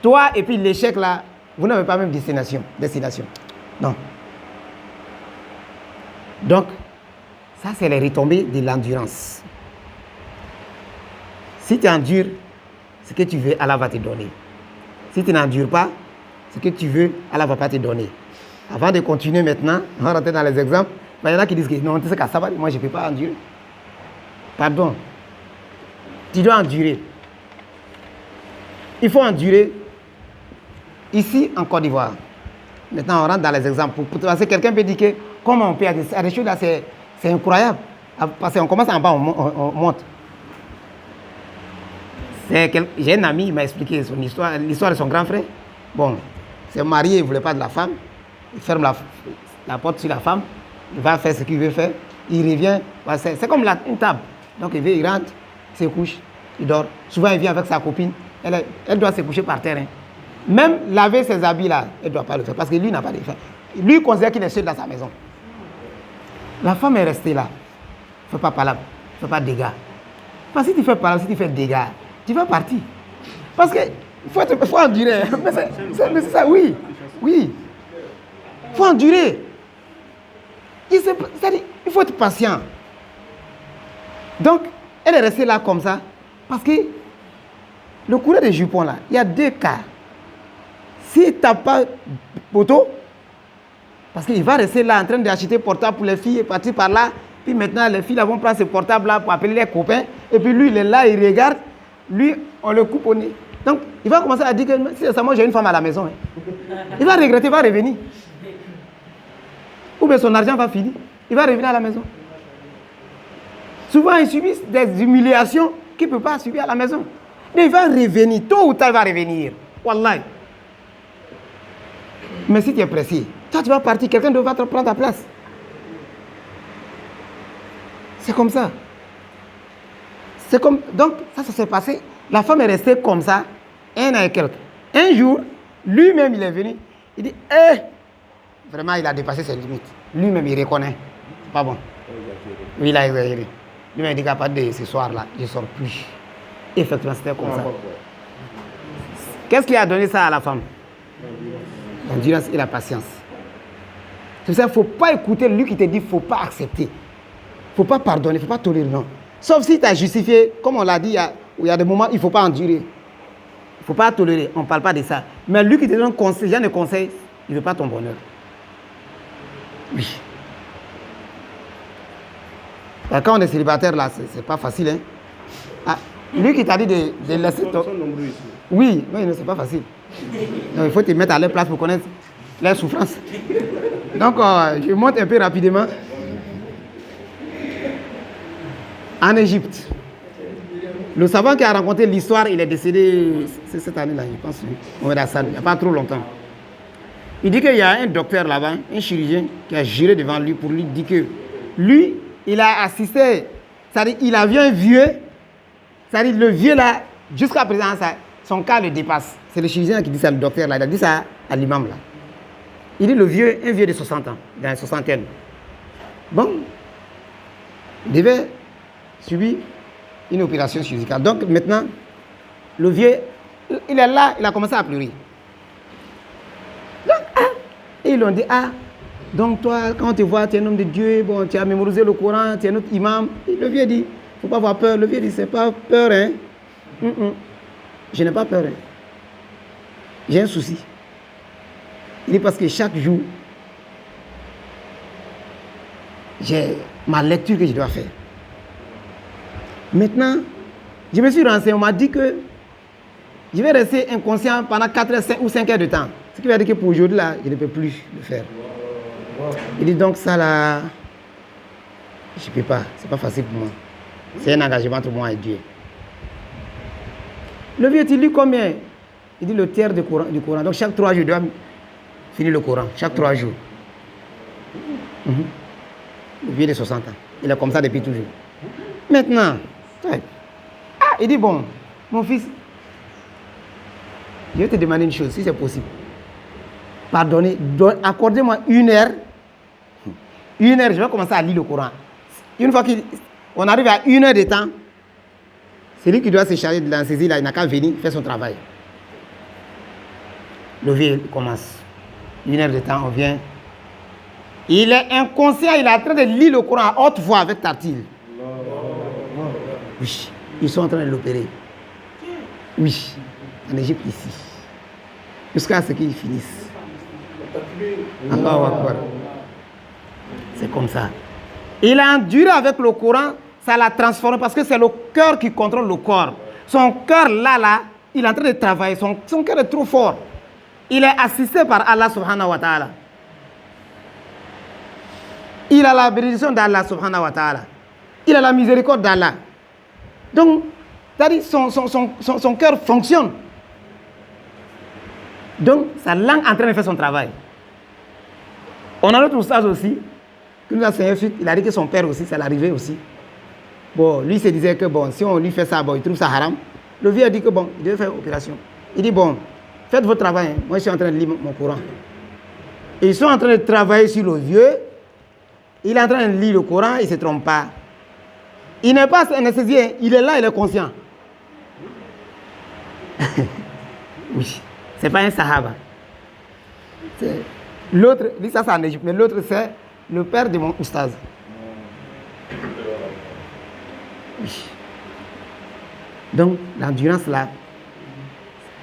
Speaker 1: toi et puis l'échec là, vous n'avez pas même destination. Non. Donc, ça c'est les retombées de l'endurance. Si tu endures, ce que tu veux, Allah va te donner. Si tu n'endures pas, ce que tu veux, Allah ne va pas te donner. Avant de continuer maintenant, on va rentrer dans les exemples. Il y en a qui disent que non, tu sais qu'à ça va, moi je ne peux pas endurer. Pardon. Tu dois endurer. Il faut endurer ici en Côte d'Ivoire. Maintenant, on rentre dans les exemples. Parce que quelqu'un peut dire que comment on peut à des choses là, c'est incroyable. Parce qu'on commence en bas, on monte. J'ai un ami, il m'a expliqué son histoire, l'histoire de son grand frère. Bon, c'est marié, il ne voulait pas de la femme. Il ferme la porte sur la femme. Il va faire ce qu'il veut faire. Il revient. C'est comme une table. Donc il rentre, il se couche, il dort. Souvent, il vient avec sa copine. Elle doit se coucher par terre. Hein. Même laver ses habits là, elle ne doit pas le faire. Parce que lui n'a pas de faire. Lui, il considère qu'il est seul dans sa maison. La femme est restée là. Il ne fait pas palabre, il ne fait pas de dégâts. Parce que si tu fais palabre, si tu fais dégâts, tu vas partir. Parce qu'il faut endurer. Mais c'est ça, oui. Oui. Il faut endurer. C'est-à-dire, il faut être patient. Donc, elle est restée là comme ça. Parce que le coureur des jupons là, il y a deux cas. Si tu n'as pas poteau, parce qu'il va rester là en train d'acheter portable pour les filles et partir par là. Puis maintenant, les filles là, vont prendre ce portable là pour appeler les copains. Et puis lui, il est là, il regarde. Lui, on le coupe au nez. Donc, il va commencer à dire que si c'est ça, moi j'ai une femme à la maison. Hein. Il va regretter, il va revenir. Ou bien son argent va finir. Il va revenir à la maison. Souvent, ils subissent des humiliations qu'il ne peut pas subir à la maison. Mais il va revenir. Tôt ou tard, il va revenir. Wallahi. Mais si tu es pressé, toi, tu vas partir. Quelqu'un doit te prendre ta place. C'est comme ça. C'est comme... Donc, ça s'est passé. La femme est restée comme ça, un an et quelques. Un jour, lui-même, il est venu. Il dit, vraiment, il a dépassé ses limites. Lui-même, il reconnaît. C'est pas bon. Oui, il a exagéré. Lui-même, il dit qu'à partir de ce soir-là, je ne sors plus. Effectivement, c'était comme ça. Qu'est-ce qui a donné ça à la femme? L'endurance et la patience. C'est ça, il ne faut pas écouter lui qui te dit, il ne faut pas accepter. Il ne faut pas pardonner, il ne faut pas tolérer, non. Sauf si tu as justifié, comme on l'a dit, il y a des moments, il ne faut pas endurer. Il ne faut pas tolérer, on ne parle pas de ça. Mais lui qui te donne conseil, genre de conseil, il ne veut pas ton bonheur. Oui. Alors, quand on est célibataire, là, c'est pas facile. Hein? Ah, lui qui t'a dit de laisser ton... Oui, non, c'est pas facile. Donc, il faut te mettre à leur place pour connaître leurs souffrances. Donc, je monte un peu rapidement. En Égypte, le savant qui a raconté l'histoire, il est décédé cette année-là, je pense, il n'y a pas trop longtemps. Il dit qu'il y a un docteur là-bas, un chirurgien, qui a juré devant lui pour lui dire que lui, il a assisté, c'est-à-dire il a vu un vieux, c'est-à-dire le vieux là, jusqu'à présent, son cas le dépasse. C'est le chirurgien qui dit ça, le docteur là, il a dit ça à l'imam là. Il dit un vieux de 60 ans, dans la soixantaine. Bon, il devait subir une opération chirurgicale. Donc maintenant, le vieux, il est là, il a commencé à pleurer. Donc, et ils lui ont dit, donc toi, quand on te voit, tu es un homme de Dieu, bon, tu as mémorisé le Coran, tu es notre imam. Et le vieux dit, il ne faut pas avoir peur. Le vieux dit, c'est pas peur, hein. Je n'ai pas peur, hein. J'ai un souci. Il dit parce que chaque jour, j'ai ma lecture que je dois faire. Maintenant, je me suis renseigné, on m'a dit que je vais rester inconscient pendant 4 heures, 5 ou 5 heures de temps. Ce qui veut dire que pour aujourd'hui, là, je ne peux plus le faire. Il dit donc ça là, je ne peux pas, c'est pas facile pour moi. C'est un engagement entre moi et Dieu. Le vieux, tu lis combien? Il dit le tiers du Coran. Donc chaque 3 jours, je dois finir le Coran. Chaque 3 jours. Le vieux de 60 ans. Il est comme ça depuis toujours. Maintenant, il dit bon, mon fils, je vais te demander une chose, si c'est possible. Pardonnez, accordez-moi 1 heure. 1 heure, je vais commencer à lire le Coran. Une fois qu'on arrive à 1 heure de temps, celui qui doit se charger de l'anesthésie, il n'a qu'à venir faire son travail. Le vieux commence. 1 heure de temps, on vient. Il est inconscient, il est en train de lire le Coran à haute voix avec Tartil. Oui, ils sont en train de l'opérer. Oui, en Égypte ici. Jusqu'à ce qu'ils finissent. Allahu Akbar. C'est comme ça. Il a enduré avec le Coran, ça l'a transformé parce que c'est le cœur qui contrôle le corps. Son cœur là, il est en train de travailler. Son cœur est trop fort. Il est assisté par Allah subhanahu wa ta'ala. Il a la bénédiction d'Allah subhanahu wa ta'ala. Il a la miséricorde d'Allah. Donc, c'est-à-dire son cœur fonctionne. Donc, sa langue est en train de faire son travail. On a notre oustaz aussi, qui nous a enseigné ensuite, il a dit que son père aussi, ça l'arrivait aussi. Bon, lui se disait que bon, si on lui fait ça, bon, il trouve ça haram. Le vieux a dit que bon, il devait faire une opération. Il dit bon, faites votre travail, hein. Moi je suis en train de lire mon Coran. Et ils sont en train de travailler sur le vieux. Il est en train de lire le Coran, il ne se trompe pas. Il n'est pas anesthésié, il est là, il est conscient. Oui, ce n'est pas un sahaba. L'autre, lui ça c'est en Égypte, mais l'autre c'est le père de mon oustaz. Oui. Donc l'endurance là,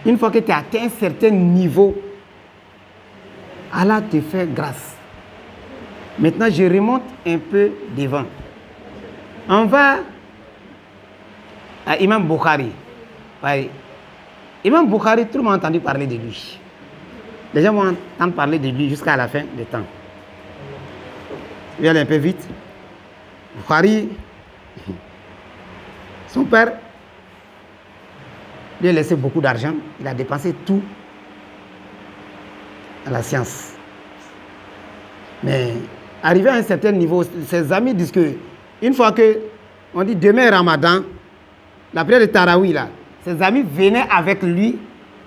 Speaker 1: une fois que tu as atteint un certain niveau, Allah te fait grâce. Maintenant, je remonte un peu devant. On va à Imam Bukhari. Ouais. Imam Bukhari, tout le monde a entendu parler de lui. Les gens vont entendre parler de lui jusqu'à la fin du temps. Je vais aller un peu vite. Bukhari, son père, lui a laissé beaucoup d'argent. Il a dépensé tout à la science. Mais arrivé à un certain niveau, ses amis disent que une fois que on dit demain Ramadan, la prière de Tarawi là, ses amis venaient avec lui.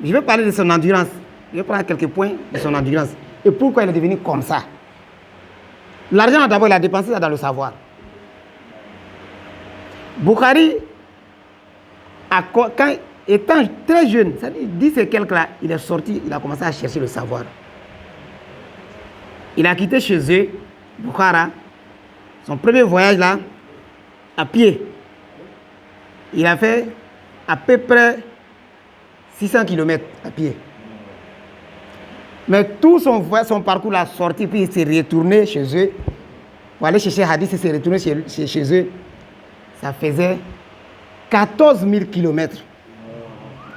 Speaker 1: Je vais parler de son endurance. Je vais prendre quelques points de son endurance. Et pourquoi il est devenu comme ça. L'argent d'abord il a dépensé ça dans le savoir. Bukhari, quand étant très jeune, ça dit 10 et quelques là, il est sorti, il a commencé à chercher le savoir. Il a quitté chez eux, Bukhara, son premier voyage là, à pied. Il a fait à peu près 600 km à pied. Mais tout son parcours l'a sorti, puis il s'est retourné chez eux. Pour aller chercher Hadith, il s'est retourné chez eux. Ça faisait 14 000 km.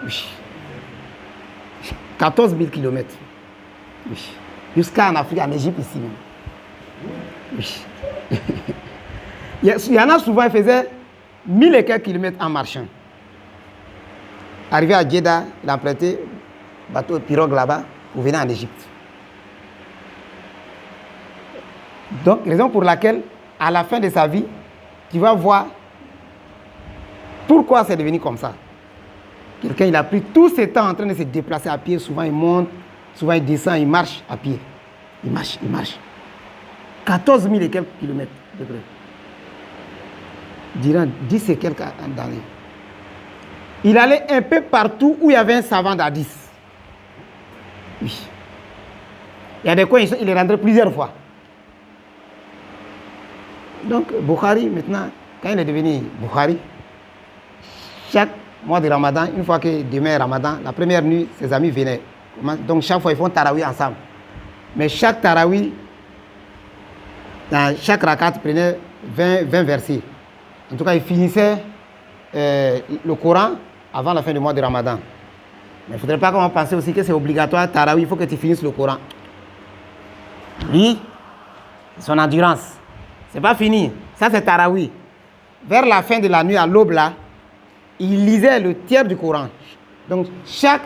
Speaker 1: Oui. 14 000 km. Oui. Jusqu'en Afrique, en Égypte, ici même. Oui. Il y en a souvent, ils faisaient 1000 et quelques kilomètres en marchant. Arrivé à Jeddah, il a emprunté bateau de pirogue là-bas pour venir en Égypte. Donc, raison pour laquelle, à la fin de sa vie, tu vas voir pourquoi c'est devenu comme ça. Quelqu'un, il a pris tout ce temps en train de se déplacer à pied. Souvent, il monte, souvent, il descend, il marche à pied. Il marche. 14 000 et quelques kilomètres, de près. Durant 10 et quelques années. Il allait un peu partout où il y avait un savant d'Addis. Oui. Il y a des coins, il est rentré plusieurs fois. Donc, Bukhari, maintenant, quand il est devenu Bukhari, chaque mois de Ramadan, une fois que demain est Ramadan, la première nuit, ses amis venaient. Donc, chaque fois, ils font Tarawi ensemble. Mais chaque Tarawi, dans chaque rakat, prenait 20 versets. En tout cas, il finissait le Coran avant la fin du mois de Ramadan. Mais il ne faudrait pas qu'on pense aussi que c'est obligatoire, Tarawi, il faut que tu finisses le Coran. Lui, son endurance, c'est pas fini. Ça, c'est Tarawi. Vers la fin de la nuit, à l'aube là, il lisait le tiers du Coran. Donc, ça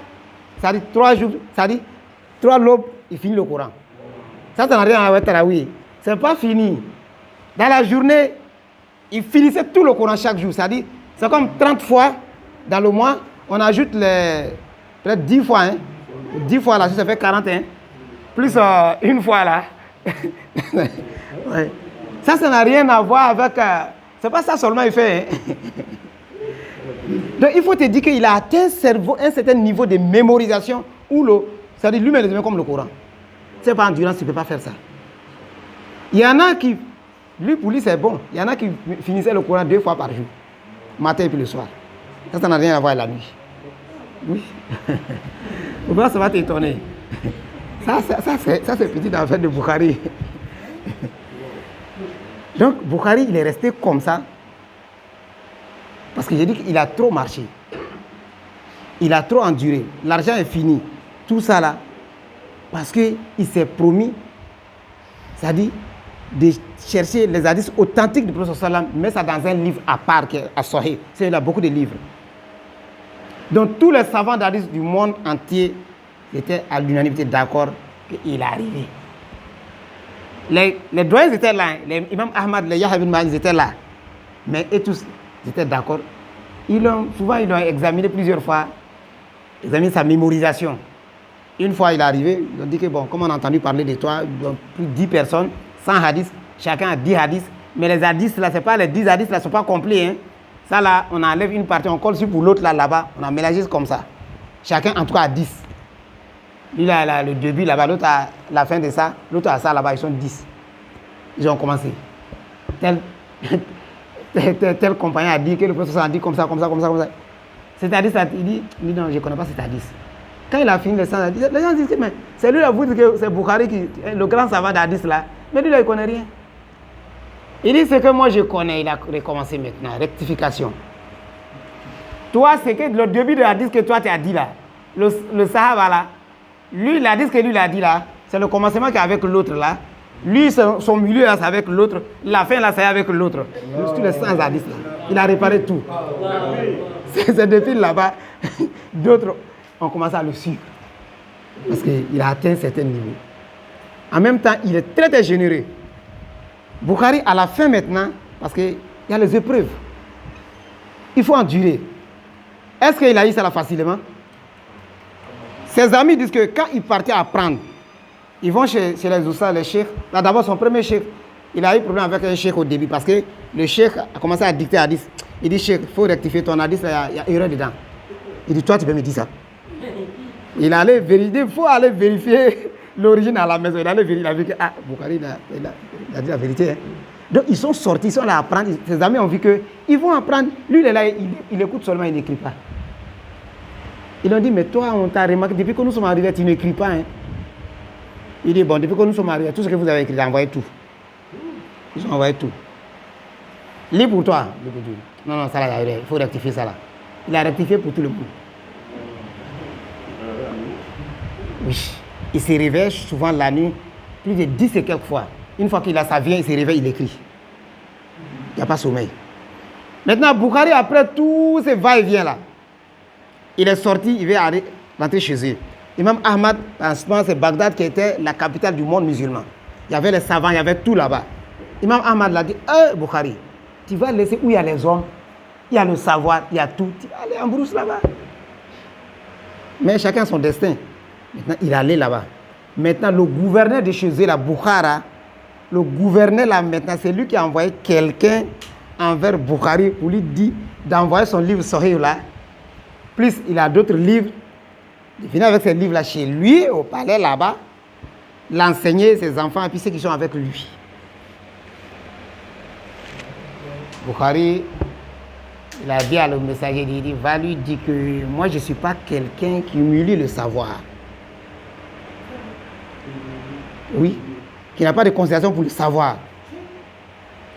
Speaker 1: dit 3 jours, ça dit 3 l'aube, il finit le Coran. Ça n'a rien à voir avec Tarawi. C'est pas fini. Dans la journée, il finissait tout le Coran chaque jour. C'est-à-dire, c'est comme 30 fois dans le mois, on ajoute peut-être 10 fois. 10 fois là, ça fait 41. Plus une fois là. Ouais. Ça n'a rien à voir avec... c'est pas ça seulement il fait. Donc il faut te dire qu'il a atteint un certain niveau de mémorisation où c'est-à-dire lui-même est comme le Coran. C'est pas endurance, tu ne peux pas faire ça. Il y en a qui... pour lui c'est bon. Il y en a qui finissaient le Coran 2 fois par jour. Matin et puis le soir. Ça n'a rien à voir avec la nuit. Oui. Ça va t'étonner. Ça c'est petite affaire de Bukhari. Donc Bukhari, il est resté comme ça. Parce que j'ai dit qu'il a trop marché. Il a trop enduré. L'argent est fini. Tout ça là. Parce qu'il s'est promis, c'est-à-dire de chercher les hadiths authentiques du prophète sallam, mais ça dans un livre à part, à Sahih. Il a beaucoup de livres. Donc tous les savants d'hadith du monde entier étaient à l'unanimité d'accord qu'il est arrivé. Les doyens étaient là, les imams Ahmad, les Yahya ibn Ma'in, ils étaient là. Mais eux tous étaient d'accord. Souvent, ils l'ont examiné plusieurs fois, examiné sa mémorisation. Une fois, il est arrivé, ils ont dit que bon, comme on a entendu parler de toi, plus de 10 personnes, 100 hadiths, chacun a 10 hadiths. Mais les hadiths, là, c'est pas les 10 hadiths, là, ne sont pas complets. Hein. Ça, là, on enlève une partie, on colle sur pour l'autre, là-bas, on a mélangé comme ça. Chacun, en tout cas, a 10. Lui, là, le début, là-bas, l'autre a la fin de ça, l'autre a ça, là-bas, ils sont 10. Ils ont commencé. Tel compagnon a dit que le professeur a dit comme ça. Cet hadith, il dit non, je ne connais pas cet hadith. Quand il a fini les 100 hadiths, les gens disent que c'est lui, là, vous dites que c'est Bukhari, le grand savant d'hadith, là. Mais lui, là, il ne connaît rien. Il dit ce que moi, je connais. Il a recommencé maintenant. Rectification. Toi, c'est que le début de hadith que toi, tu as dit, là, le sahaba, là, lui, l'hadith que lui, il a dit, là, c'est le commencement qui est avec l'autre, là. Lui, son milieu, là, c'est avec l'autre. La fin, là, c'est avec l'autre. Tous les 100 hadiths, là. Il a réparé tout. C'est depuis là-bas, d'autres ont commencé à le suivre. Parce qu'il a atteint un certain niveau. En même temps, il est très, très généreux. Bukhari, à la fin maintenant, parce qu'il y a les épreuves. Il faut endurer. Est-ce qu'il a eu ça là facilement? Ses amis disent que quand il partait apprendre, ils vont chez les oussas, les cheikhs. Là, d'abord, son premier cheikh, il a eu problème avec un cheikh au début parce que le cheikh a commencé à dicter hadith. Il dit, cheikh, il faut rectifier ton hadith, il y a erreur dedans. Il dit, toi, tu peux me dire ça. Il allait vérifier, il faut aller vérifier l'origine à la maison. Il allait vérifier, il a vu que, Bukhari, il a dit la vérité. Hein. Donc, ils sont sortis, ils sont allés apprendre. Ses amis ont vu qu'ils vont apprendre. Lui, il est là, il écoute seulement, il n'écrit pas. Ils ont dit, mais toi, on t'a remarqué, depuis que nous sommes arrivés, tu n'écris pas. Hein. Il dit, bon, depuis que nous sommes arrivés, tout ce que vous avez écrit, envoyé tout. Ils ont envoyé tout. Lis pour toi. Non, ça là, il faut rectifier ça là. Il a rectifié pour tout le monde. Oui. Il se réveille souvent la nuit, plus de 10 et quelques fois. Une fois qu'il a sa vie, il se réveille, il écrit. Il n'y a pas sommeil. Maintenant, Bukhari, après tous ces va-et-vient là, il est sorti, il va rentrer chez eux. Imam Ahmad, en ce moment, c'est Bagdad qui était la capitale du monde musulman. Il y avait les savants, il y avait tout là-bas. Imam Ahmad l'a dit, Bukhari, tu vas laisser où il y a les hommes, il y a le savoir, il y a tout. Tu vas aller en brousse là-bas. Mais chacun son destin. Maintenant, il allait là-bas. Maintenant, le gouverneur de chez eux, la Bukhara, le gouverneur là, maintenant, c'est lui qui a envoyé quelqu'un envers Bukhari pour lui dire d'envoyer son livre Sahih là. Plus, il a d'autres livres. Il vient avec ces livres-là chez lui, au palais là-bas, l'enseigner ses enfants et puis ceux qui sont avec lui. Bukhari, il a dit à le messager, il dit, va lui dire que moi je ne suis pas quelqu'un qui humilie le savoir. Oui. Qui n'a pas de considération pour le savoir.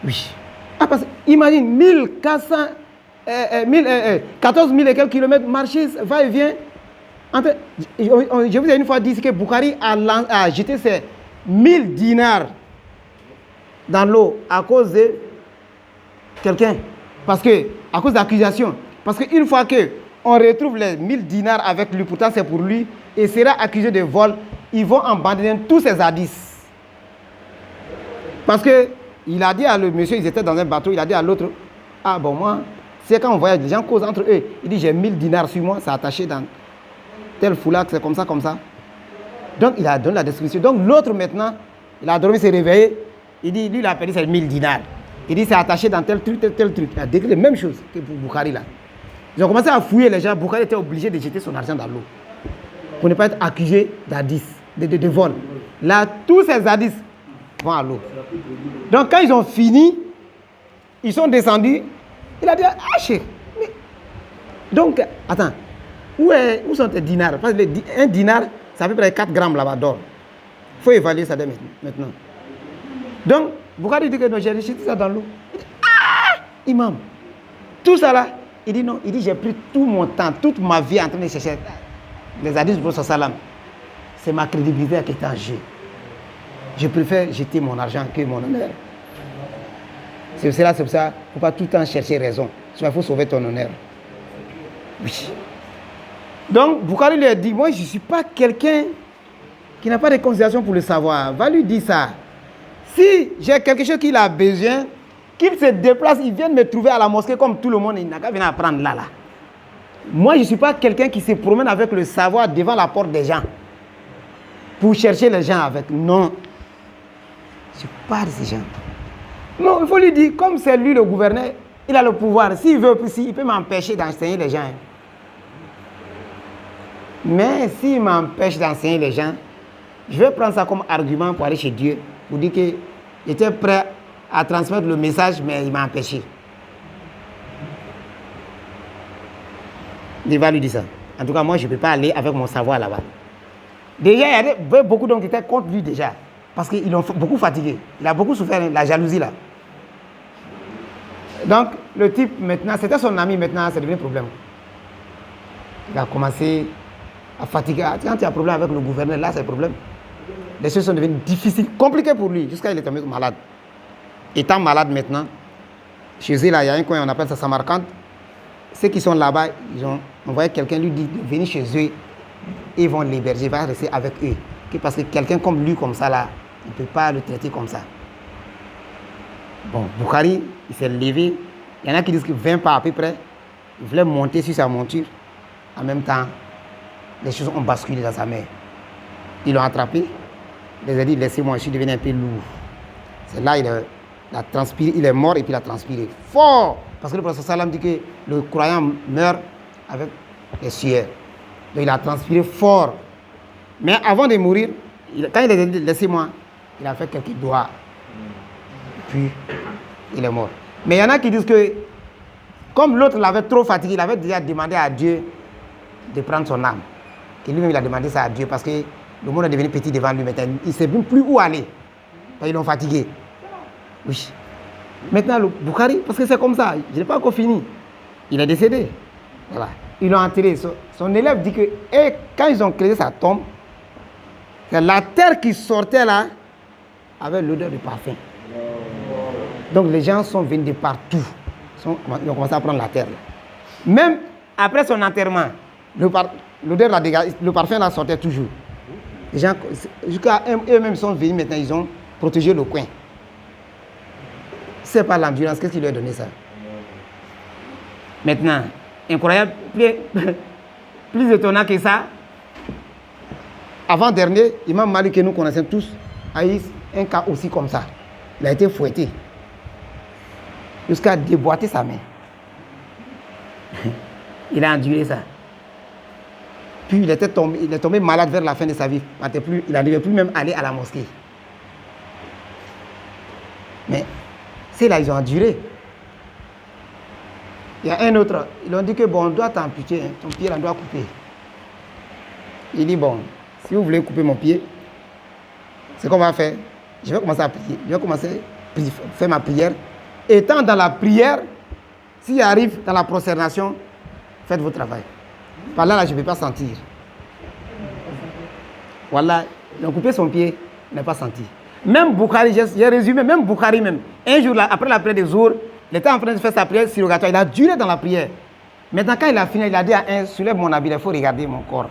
Speaker 1: Oui. Ah, parce que, imagine, 1400, 14 000 et quelques kilomètres marcher, va et vient. Je vous ai une fois dit que Bukhari a jeté ses 1000 dinars dans l'eau à cause de quelqu'un. Parce que, à cause d'accusation. Parce qu'une fois qu'on retrouve les 1000 dinars avec lui, pourtant c'est pour lui, et sera accusé de vol, ils vont abandonner tous ses hadiths. Parce qu'il a dit à le monsieur, ils étaient dans un bateau, il a dit à l'autre, ah bon, moi, c'est quand on voyage, les gens causent entre eux. Il dit, j'ai 1000 dinars sur moi, c'est attaché dans tel foulard, c'est comme ça, comme ça. Donc, il a donné la description. Donc, l'autre maintenant, il a dormi, s'est réveillé. Il dit, lui, il a perdu ses 1000 dinars. Il dit, c'est attaché dans tel truc, tel truc. Il a décrit les mêmes choses que pour Bukhari, là. Ils ont commencé à fouiller les gens. Bukhari était obligé de jeter son argent dans l'eau. Pour ne pas être accusé d'hadith, de vol. Là, tous ces hadiths vont à l'eau. Donc, quand ils ont fini, ils sont descendus. Il a dit, ah, chérie, mais... Donc, attends, où sont tes dinars? Parce que un dinar, c'est à peu près 4 grammes là-bas d'or. Il faut évaluer ça maintenant. Donc, Bukhari dit que non, j'ai rejeté ça dans l'eau. Il dit, ah, imam, tout ça là. Il dit non, il dit, j'ai pris tout mon temps, toute ma vie en train de chercher les hadiths du prophète sallam. C'est ma crédibilité qui est en jeu. Je préfère jeter mon argent que mon honneur. C'est ça, il ne faut pas tout le temps chercher raison. Il faut sauver ton honneur. Oui. Donc, Bukhari lui a dit, moi, je ne suis pas quelqu'un qui n'a pas de considération pour le savoir. Va lui dire ça. Si j'ai quelque chose qu'il a besoin, qu'il se déplace, il vient me trouver à la mosquée comme tout le monde, il n'a qu'à venir apprendre là. Moi, je ne suis pas quelqu'un qui se promène avec le savoir devant la porte des gens pour chercher les gens avec. Non. Je ne suis pas de ces gens. Non, il faut lui dire, comme c'est lui le gouverneur, il a le pouvoir. S'il veut, il peut m'empêcher d'enseigner les gens. Mais s'il m'empêche d'enseigner les gens, je vais prendre ça comme argument pour aller chez Dieu, pour dire qu'il était prêt à transmettre le message, mais il m'a empêché. Il va lui dire ça. En tout cas, moi, je ne peux pas aller avec mon savoir là-bas. Déjà, il y avait beaucoup d'hommes qui étaient contre lui déjà, parce qu'ils l'ont beaucoup fatigué. Il a beaucoup souffert de la jalousie là. Donc, le type, maintenant, c'était son ami, maintenant, c'est devenu un problème. Il a commencé à fatiguer. Quand il y a un problème avec le gouverneur, là, c'est un problème. Les choses sont devenues difficiles, compliquées pour lui, jusqu'à il est tombé malade. Étant malade maintenant, chez eux, là, il y a un coin, on appelle ça Samarkand. Ceux qui sont là-bas, ils ont envoyé quelqu'un lui dit de venir chez eux, ils vont l'héberger, il va rester avec eux. Parce que quelqu'un comme lui, comme ça, là, on ne peut pas le traiter comme ça. Bon, Bukhari, il s'est levé. Il y en a qui disent que 20 pas à peu près. Il voulait monter sur sa monture. En même temps, les choses ont basculé dans sa main. Ils l'ont attrapé. Il les a dit, laissez-moi, je suis devenu un peu lourd. C'est là il a transpiré, il est mort et puis il a transpiré. Fort. Parce que le prophète sallam dit que le croyant meurt avec les sueurs. Donc il a transpiré fort. Mais avant de mourir, quand il a dit, laissez-moi, il a fait quelques doigts. Puis, il est mort. Mais il y en a qui disent que, comme l'autre l'avait trop fatigué, il avait déjà demandé à Dieu de prendre son âme. Et lui-même, il a demandé ça à Dieu parce que le monde est devenu petit devant lui. Maintenant, il ne sait même plus où aller. Ils l'ont fatigué. Oui. Maintenant, le Bukhari, parce que c'est comme ça, je n'ai pas encore fini. Il est décédé. Voilà. Ils l'ont enterré. Son élève dit que, quand ils ont créé sa tombe, c'est la terre qui sortait là avec l'odeur de parfum. Donc les gens sont venus de partout. Ils ont commencé à prendre la terre. Même après son enterrement, l'odeur, le parfum là sortait toujours. Les gens, jusqu'à eux-mêmes sont venus maintenant, ils ont protégé le coin. C'est pas l'endurance, qu'est-ce qui lui a donné ça? Maintenant, incroyable, plus étonnant que ça, avant-dernier, Imam Malik que nous connaissons tous, a eu un cas aussi comme ça. Il a été fouetté jusqu'à déboîter sa main. Il a enduré ça. Puis il est tombé malade vers la fin de sa vie. Il n'arrivait plus même à aller à la mosquée. Mais c'est là ils ont enduré. Il y a un autre, ils ont dit que bon, on doit t'amputer, hein, ton pied on doit couper. Il dit bon, si vous voulez couper mon pied, Ce qu'on va faire, je vais commencer à prier. Je vais commencer à faire ma prière. Étant dans la prière, s'il arrive dans la prosternation, faites votre travail. Par là, je ne vais pas sentir. Voilà, ils ont coupé son pied, il n'a pas senti. Même Bukhari, j'ai résumé, même Bukhari même. Un jour, là, après la prière des jours, il était en train de faire sa prière surrogatoire. Il a duré dans la prière. Maintenant, quand il a fini, il a dit à un, soulève mon habit, il faut regarder mon corps.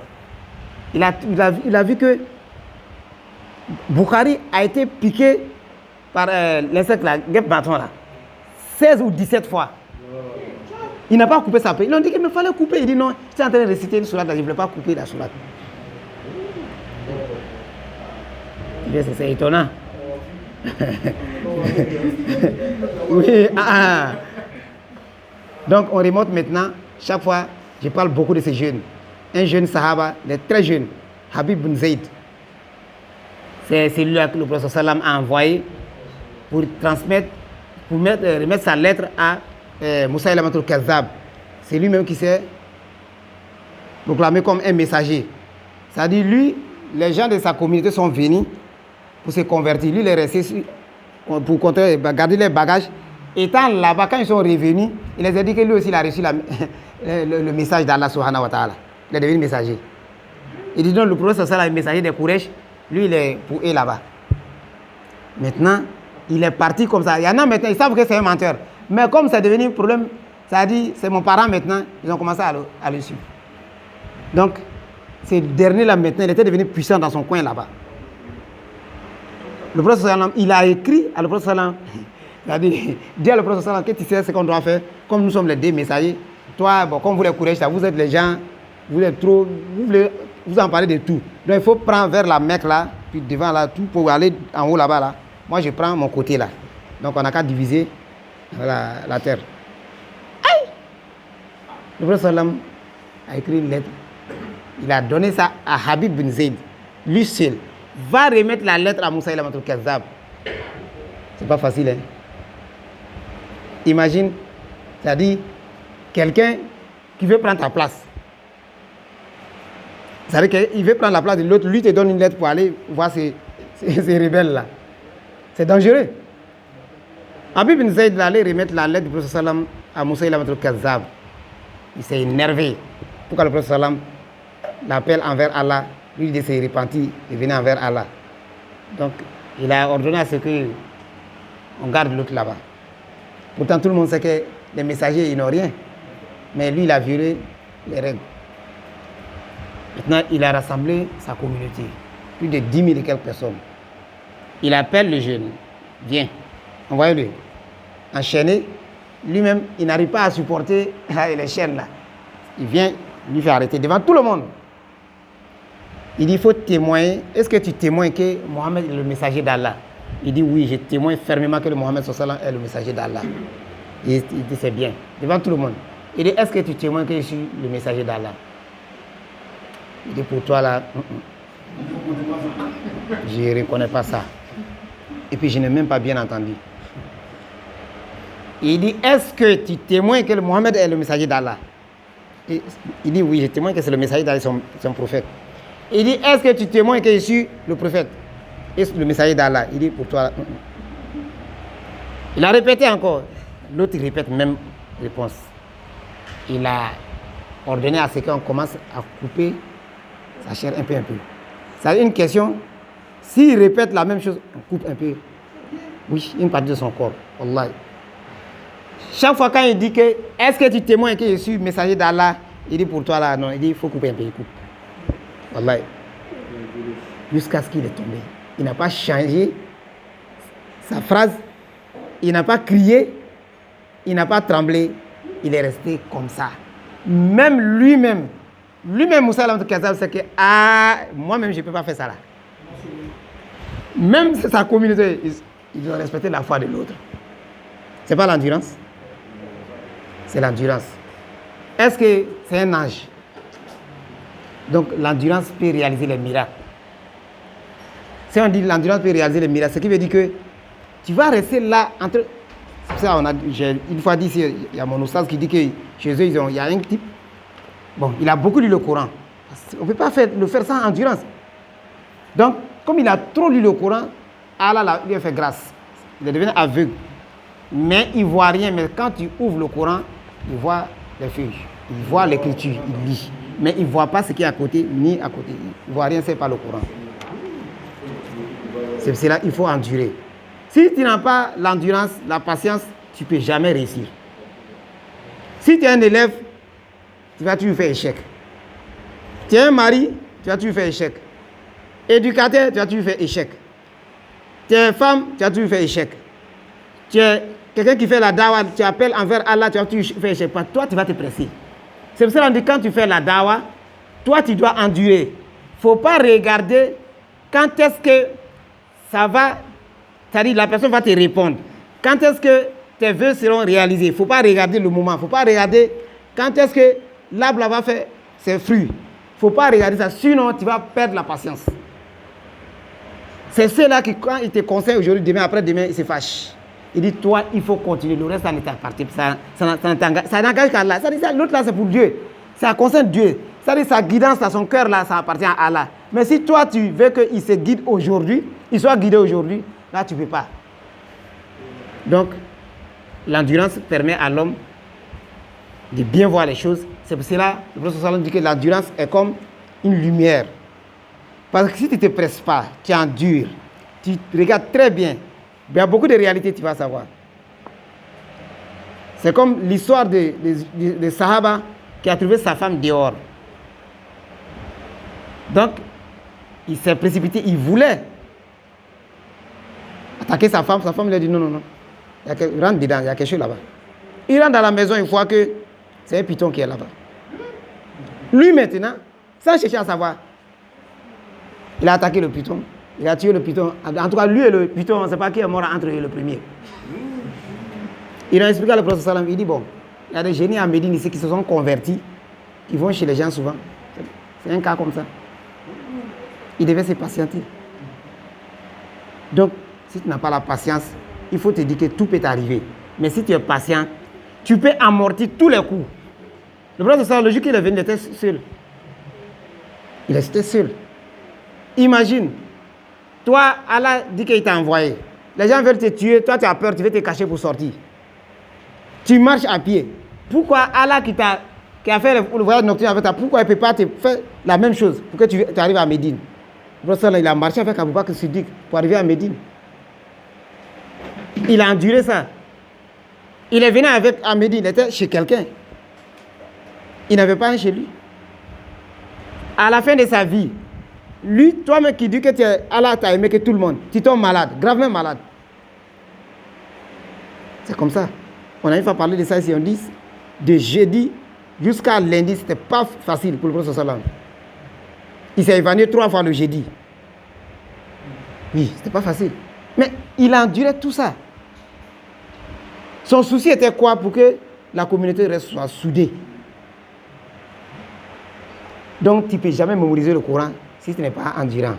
Speaker 1: Il a vu que Bukhari a été piqué par l'insecte, la guêpe bâton là. 16 ou 17 fois. Il n'a pas coupé sa prière. Ils ont dit qu'il me fallait couper. Il dit non, j'étais en train de réciter une sourate, je ne voulais pas couper la sourate. C'est étonnant. Oui, Donc on remonte maintenant. Chaque fois, je parle beaucoup de ces jeunes. Un jeune sahaba, il est très jeune, Habib bin Zayd. C'est celui-là que le prophète sallam a envoyé pour transmettre, pour remettre sa lettre à Musaylamatul Kazzab. C'est lui-même qui s'est proclamé comme un messager. C'est-à-dire, lui, les gens de sa communauté sont venus pour se convertir. Lui, il est resté pour garder les bagages. Étant là-bas, quand ils sont revenus, il les a dit que lui aussi, il a reçu le message d'Allah subhanahu wa ta'ala. Il est devenu messager. Il dit donc, le prophète sallam est messager des Quraysh. Lui, il est pour eux là-bas. Maintenant, il est parti comme ça. Il y en a maintenant, ils savent que c'est un menteur. Mais comme c'est devenu un problème, ça a dit, c'est mon parent maintenant, ils ont commencé à le suivre. Donc, ce dernier-là maintenant, il était devenu puissant dans son coin là-bas. Le prophète sallam, il a écrit à le prophète sallam, il a dit à le prophète sallam, que tu sais ce qu'on doit faire, comme nous sommes les deux messagers. Toi, bon, comme vous les Quraysh, vous êtes les gens, vous êtes trop, vous en parlez de tout. Donc il faut prendre vers la Mecque là, puis devant là, tout pour aller en haut là-bas là. Moi je prends mon côté là. Donc on n'a qu'à diviser la terre. Aïe! Le prophète sallam a écrit une lettre. Il a donné ça à Habib bin Zayd. Lui seul va remettre la lettre à Musaylamatul Kazzab. C'est pas facile, hein? Imagine, c'est-à-dire quelqu'un qui veut prendre ta place. C'est-à-dire qu'il veut prendre la place de l'autre, lui te donne une lettre pour aller voir ces rebelles-là. C'est dangereux. Habib bin Zayd allait remettre la lettre du prophète sallam à Musaylamatul Kazzab. Il s'est énervé. Pourquoi le prophète sallam l'appelle envers Allah? Lui, il s'est repenti et venait envers Allah. Donc, il a ordonné à ce qu'on garde l'autre là-bas. Pourtant, tout le monde sait que les messagers, ils n'ont rien. Mais lui, il a violé les règles. Maintenant, il a rassemblé sa communauté. Plus de 10 000 et quelques personnes. Il appelle le jeune. Viens, envoyez-le. Enchaîné. Lui-même, il n'arrive pas à supporter les chaînes là. Il vient lui faire arrêter devant tout le monde. Il dit, il faut témoigner. Est-ce que tu témoignes que Mohammed est le messager d'Allah? Il dit, oui, je témoigne fermement que le Mohammed sallam est le messager d'Allah. Il dit, c'est bien. Devant tout le monde. Il dit, est-ce que tu témoignes que je suis le messager d'Allah? Il dit, pour toi là, je ne reconnais pas ça. Et puis je n'ai même pas bien entendu. Il dit, est-ce que tu témoignes que le Mohammed est le messager d'Allah? Il dit, oui, je témoigne que c'est le messager d'Allah, son prophète. Il dit, est-ce que tu témoignes que je suis le prophète et le messager d'Allah? Il dit, pour toi. Il a répété encore. L'autre, il répète même réponse. Il a ordonné à ce qu'on commence à couper sa chair un peu. C'est une question. S'il répète la même chose, on coupe un peu. Oui, une partie de son corps. Wallah. Chaque fois quand il dit que, est-ce que tu témoignes que je suis messager d'Allah? Il dit, pour toi là, non. Il dit, il faut couper un peu. Il coupe. Wallah. Jusqu'à ce qu'il est tombé. Il n'a pas changé sa phrase. Il n'a pas crié. Il n'a pas tremblé. Il est resté comme ça. Même lui-même, Musaylamatul Kazzab, c'est que, moi-même, je ne peux pas faire ça là. Même sa communauté, ils doivent respecter la foi de l'autre. Ce n'est pas l'endurance. C'est l'endurance. Est-ce que c'est un ange? Donc l'endurance peut réaliser les miracles. Si on dit l'endurance peut réaliser les miracles, ce qui veut dire que tu vas rester là entre... C'est ça, j'ai une fois dit, il y a mon oustaz qui dit que chez eux, il y a un type. Bon, il a beaucoup lu le Coran. On ne peut pas le faire sans endurance. Donc, Comme il a trop lu le Coran, Allah lui a fait grâce. Il est devenu aveugle. Mais il ne voit rien. Mais quand tu ouvres le Coran, il voit les feuilles. Il voit l'écriture, il lit. Mais il ne voit pas ce qui est à côté, ni à côté. Il ne voit rien, c'est pas le Coran. C'est pour cela qu'il faut endurer. Si tu n'as pas l'endurance, la patience, tu ne peux jamais réussir. Si tu es un élève, tu vas toujours faire échec. Tu es un mari, tu vas toujours faire échec. Éducateur, tu vas toujours faire échec. Tu es femme, tu vas toujours faire échec. Tu es quelqu'un qui fait la dawa, tu appelles envers Allah, tu vas toujours faire échec. Toi, tu vas te presser. C'est pour ça que quand tu fais la dawa, toi, tu dois endurer. Il ne faut pas regarder quand est-ce que ça va, c'est-à-dire la personne va te répondre. Quand est-ce que tes vœux seront réalisés. Il ne faut pas regarder le moment. Il ne faut pas regarder quand est-ce que l'arbre va faire ses fruits. Il ne faut pas regarder ça. Sinon, tu vas perdre la patience. C'est ceux-là qui, quand ils te conseillent aujourd'hui, demain, après-demain, ils se fâchent. Ils disent, toi, il faut continuer. Le reste, ça ne t'appartient pas. Ça n'engage qu'à Allah. L'autre là, c'est pour Dieu. Ça concerne Dieu. C'est-à-dire sa guidance à son cœur là, ça appartient à Allah. Mais si toi, tu veux qu'il se guide aujourd'hui, il soit guidé aujourd'hui, là, tu ne peux pas. Donc, l'endurance permet à l'homme de bien voir les choses. C'est pour cela que le prophète sallallahu dit que l'endurance est comme une lumière. Parce que si tu ne te presses pas, tu endures, tu regardes très bien, il y a beaucoup de réalités, tu vas savoir. C'est comme l'histoire de Sahaba qui a trouvé sa femme dehors. Donc, il s'est précipité, il voulait attaquer sa femme lui a dit non, non, non. Il rentre dedans, il y a quelque chose là-bas. Il rentre dans la maison, il voit que c'est un python qui est là-bas. Lui maintenant, sans chercher à savoir, il a attaqué le python, il a tué le python. En tout cas, lui et le python, on ne sait pas qui est mort entre eux le premier. Il a expliqué à le prophète sallam, il dit bon, il y a des génies à Médine ici qui se sont convertis, qui vont chez les gens souvent. C'est un cas comme ça. Il devait se patienter. Donc, si tu n'as pas la patience, il faut te dire que tout peut t'arriver. Mais si tu es patient, tu peux amortir tous les coups. Le prophète sallam, le jour qu'il est venu, il était seul. Il était seul. Imagine, toi, Allah dit qu'il t'a envoyé. Les gens veulent te tuer, toi tu as peur, tu veux te cacher pour sortir. Tu marches à pied. Pourquoi Allah qui a fait le voyage nocturne avec toi, pourquoi il ne peut pas te faire la même chose pour que tu arrives à Médine? Le prophète il a marché avec Abou Bakr Siddiq pour arriver à Médine. Il a enduré ça. Il est venu à Médine, il était chez quelqu'un. Il n'avait pas un chez lui. À la fin de sa vie, lui, toi-même qui dis que Allah t'a aimé que tout le monde, tu tombes malade, gravement malade. C'est comme ça. On a une fois parlé de ça ici, on dit, de jeudi jusqu'à lundi, ce n'était pas facile pour le prophète sallam. Il s'est évanoui 3 fois le jeudi. Oui, ce n'était pas facile. Mais il a enduré tout ça. Son souci était quoi? Pour que la communauté soit soudée. Donc, tu ne peux jamais mémoriser le Coran si tu n'es pas endurant.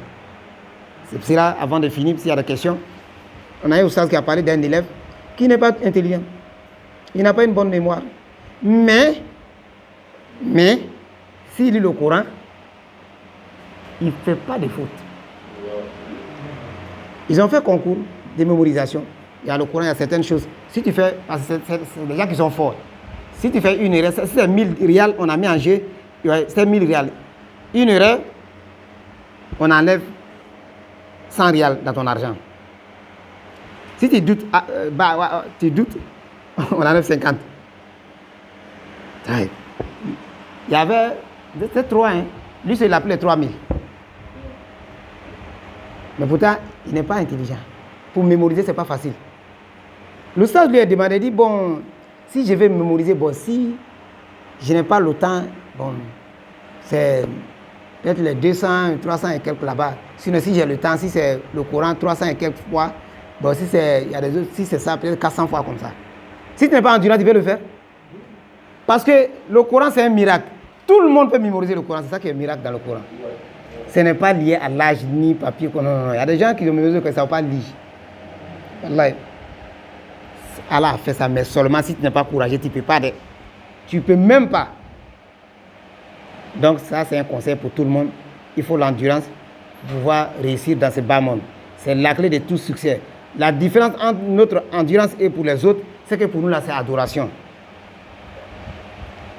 Speaker 1: C'est pour cela, avant de finir, s'il y a des questions, on a un oustaz qui a parlé d'un élève qui n'est pas intelligent. Il n'a pas une bonne mémoire. Mais, s'il lit le Coran, il ne fait pas de fautes. Ils ont fait concours de mémorisation. Il y a le Coran, il y a certaines choses. Si tu fais, parce que c'est des gens qui sont forts. Si tu fais une erreur, si c'est 1000 rials, on a mis en jeu, c'est 1000 rials. Une erreur, on enlève 100 rials dans ton argent. Si tu doutes, on enlève 50. Il y avait, c'était 3, hein. Lui, il appelait 3000. Mais pourtant, il n'est pas intelligent. Pour mémoriser, ce n'est pas facile. Le sage lui a demandé, il dit, bon, si je vais mémoriser, bon, si je n'ai pas le temps, bon, c'est peut-être les 200, 300 et quelques là-bas. Sinon, si j'ai le temps, si c'est le Coran, 300 et quelques fois, bon, si c'est ça, peut-être 400 fois comme ça. Si tu n'es pas endurant, tu peux le faire. Parce que le Coran, c'est un miracle. Tout le monde peut mémoriser le Coran. C'est ça qui est un miracle dans le Coran. Ce n'est pas lié à l'âge ni papier. Non, non, non. Il y a des gens qui mémorisent que ça ne va pas lire. Allah a fait ça, mais seulement si tu n'es pas courageux, tu ne peux pas. Tu ne peux même pas. Donc ça, c'est un conseil pour tout le monde. Il faut l'endurance, pour pouvoir réussir dans ce bas monde. C'est la clé de tout succès. La différence entre notre endurance et pour les autres, c'est que pour nous là, c'est adoration.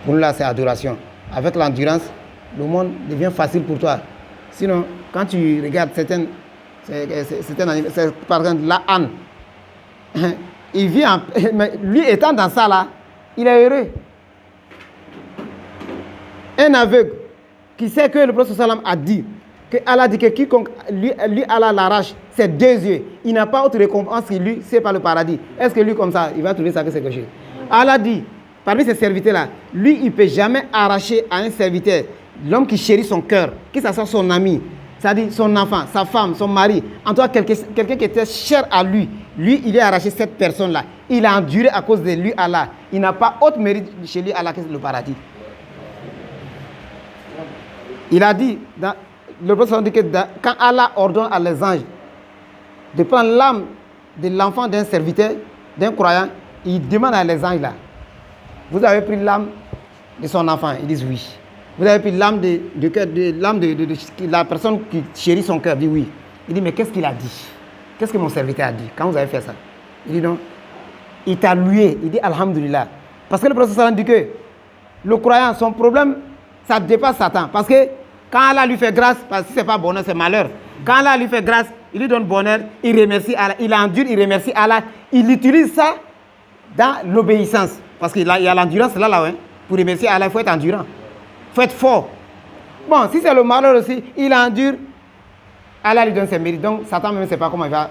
Speaker 1: Pour nous là, c'est adoration. Avec l'endurance, le monde devient facile pour toi. Sinon, quand tu regardes certains animaux, par exemple la âne, il vit mais lui étant dans ça là, il est heureux. Un aveugle qui sait que le prophète sallam a dit que Allah dit que quiconque lui Allah l'arrache ses 2 yeux, il n'a pas autre récompense que lui, c'est pas le paradis. Est-ce que lui comme ça, il va trouver ça que c'est quelque chose? Allah dit, parmi ces serviteurs là, lui il ne peut jamais arracher à un serviteur, l'homme qui chérit son cœur, que ce soit son ami, c'est-à-dire son enfant, sa femme, son mari, en tout cas quelqu'un qui était cher à lui, il a arraché cette personne-là. Il a enduré à cause de lui, Allah. Il n'a pas autre mérite chez lui, Allah, que le paradis. Il a dit, le prophète dit que quand Allah ordonne à les anges de prendre l'âme de l'enfant d'un serviteur, d'un croyant, il demande à les anges là, vous avez pris l'âme de son enfant? Ils disent oui. Vous avez pris l'âme de la personne qui chérit son cœur? Il dit oui. Il dit mais qu'est-ce qu'il a dit? Qu'est-ce que mon serviteur a dit quand vous avez fait ça? Il dit non. Il t'a loué. Il dit alhamdulillah. Parce que le prophète dit que le croyant, son problème, ça dépasse Satan. Parce que quand Allah lui fait grâce, parce que ce n'est pas bonheur, c'est malheur. Quand Allah lui fait grâce, il lui donne bonheur, il remercie Allah, il endure, il remercie Allah. Il utilise ça dans l'obéissance. Parce qu'il y a l'endurance là, ouais. Pour remercier Allah, il faut être endurant. Il faut être fort. Bon, si c'est le malheur aussi, il endure, Allah lui donne ses mérites. Donc, Satan même ne sait pas comment il va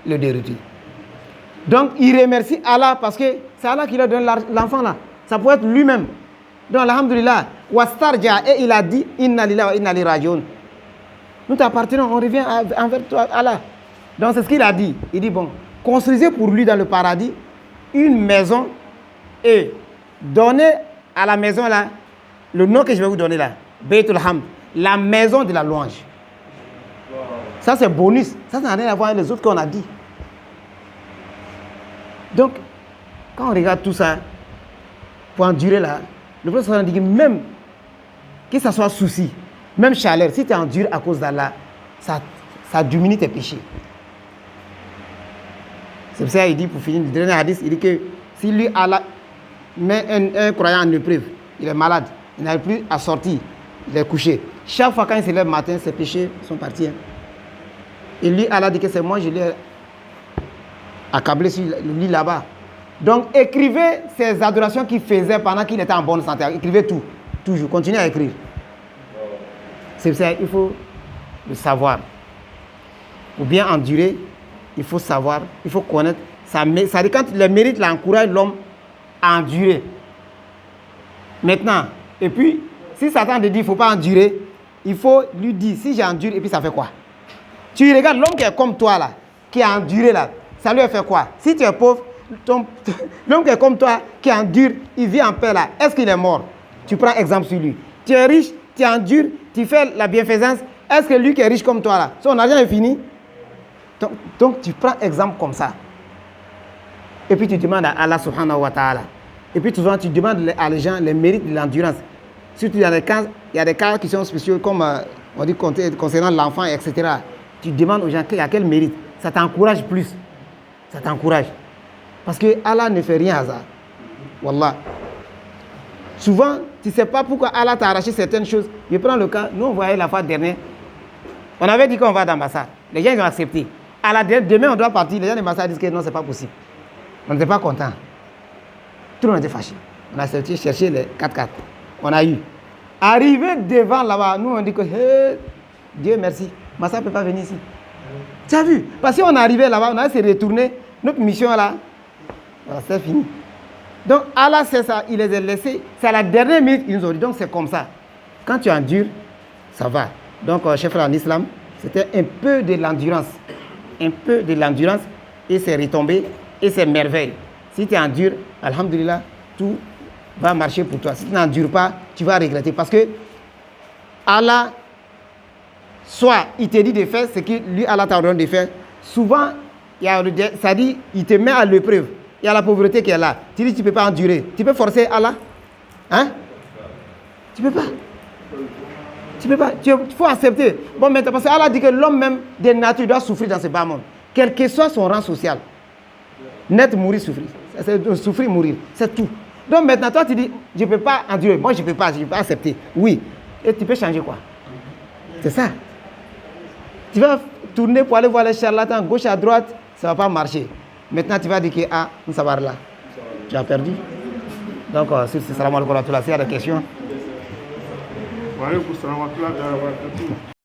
Speaker 1: le dérouter. Donc, il remercie Allah parce que c'est Allah qui lui donne l'enfant là. Ça peut être lui-même. Donc, alhamdulillah, Wastarja, et il a dit, Inna lillahi wa inna ilayhi rajiun. Nous t'appartenons, on revient envers toi, Allah. Donc, c'est ce qu'il a dit. Il dit, bon, construisez pour lui dans le paradis une maison et donnez à la maison là le nom que je vais vous donner là, Beitul Hamd, la maison de la louange. Ça, c'est bonus. Ça n'a rien à voir avec les autres qu'on a dit. Donc, quand on regarde tout ça, pour endurer là, le prophète dit que même que ça soit souci, même chaleur, si tu endures à cause d'Allah, ça diminue tes péchés. C'est pour ça qu'il dit, pour finir, le dernier hadith, il dit que si lui, Allah, met un croyant en épreuve, il est malade, il n'arrive plus à sortir, il est couché. Chaque fois quand il se lève le matin, ses péchés sont partis. Et lui, Allah dit que c'est moi, je l'ai accablé sur le lit là-bas. Donc, écrivez ces adorations qu'il faisait pendant qu'il était en bonne santé. Écrivez tout, toujours. Continuez à écrire. C'est pour ça qu'il faut le savoir. Pour bien endurer, il faut savoir, il faut connaître. Ça dit quand le mérite encourage l'homme à endurer. Maintenant, et puis, si Satan te dit qu'il ne faut pas endurer, il faut lui dire, si j'endure, et puis ça fait quoi? Tu regardes l'homme qui est comme toi là, qui a enduré là, ça lui a fait quoi? Si tu es pauvre, l'homme qui est comme toi, qui endure, il vit en paix là, est-ce qu'il est mort? Tu prends exemple sur lui. Tu es riche, tu endures, tu fais la bienfaisance, est-ce que lui qui est riche comme toi là, son argent est fini? Donc tu prends exemple comme ça. Et puis tu demandes à Allah subhanahu wa ta'ala. Et puis souvent tu demandes à les gens les mérites de l'endurance. Surtout il y a des cas qui sont spéciaux comme on dit concernant l'enfant, etc. Tu demandes aux gens à quel mérite. Ça t'encourage plus. Ça t'encourage. Parce que Allah ne fait rien hasard. Wallah. Souvent, tu ne sais pas pourquoi Allah t'a arraché certaines choses. Je prends le cas, nous on voyait la fois dernière. On avait dit qu'on va dans l'ambassade. Les gens ils ont accepté. Demain on doit partir. Les gens de l'ambassade disent que non, c'est pas possible. On n'était pas contents. Tout le monde était fâché. On a cherché les 4x4. On a eu. Arrivé devant là-bas, nous on dit que hey, Dieu merci, Massa ne peut pas venir ici. Tu as vu? Parce qu'on est arrivé là-bas, on a essayé de retourner. Notre mission là, voilà, c'est fini. Donc Allah c'est ça, il les a laissés. C'est à la dernière minute qu'ils nous ont dit. Donc c'est comme ça. Quand tu endures, ça va. Donc chef en islam, c'était un peu de l'endurance. Un peu de l'endurance et c'est retombé et c'est merveille. Si tu endures, alhamdulillah, tout va marcher pour toi. Si tu n'endures pas, tu vas regretter. Parce que Allah, soit il te dit de faire ce que lui, Allah t'a ordonné de faire. Souvent, ça dit, il te met à l'épreuve. Il y a la pauvreté qui est là. Tu dis, tu ne peux pas endurer. Tu peux forcer Allah? Hein? Tu ne peux pas. Tu peux pas, il faut accepter. Bon, maintenant, parce qu'Allah dit que l'homme même de nature doit souffrir dans ce bas monde. Quel que soit son rang social. Naître, mourir, souffrir. C'est souffrir, mourir. C'est tout. Donc maintenant, toi, tu dis, je ne peux pas endurer. Moi, je ne peux pas accepter. Oui. Et tu peux changer quoi? C'est ça. Tu vas tourner pour aller voir les charlatans, gauche à droite, ça ne va pas marcher. Maintenant, tu vas dire que, ah, ça va là. Tu as perdu. Donc, c'est salam alaikum wa rahmatullah. S'il y a des questions.
Speaker 2: Wa alaikum salam wa rahmatullah.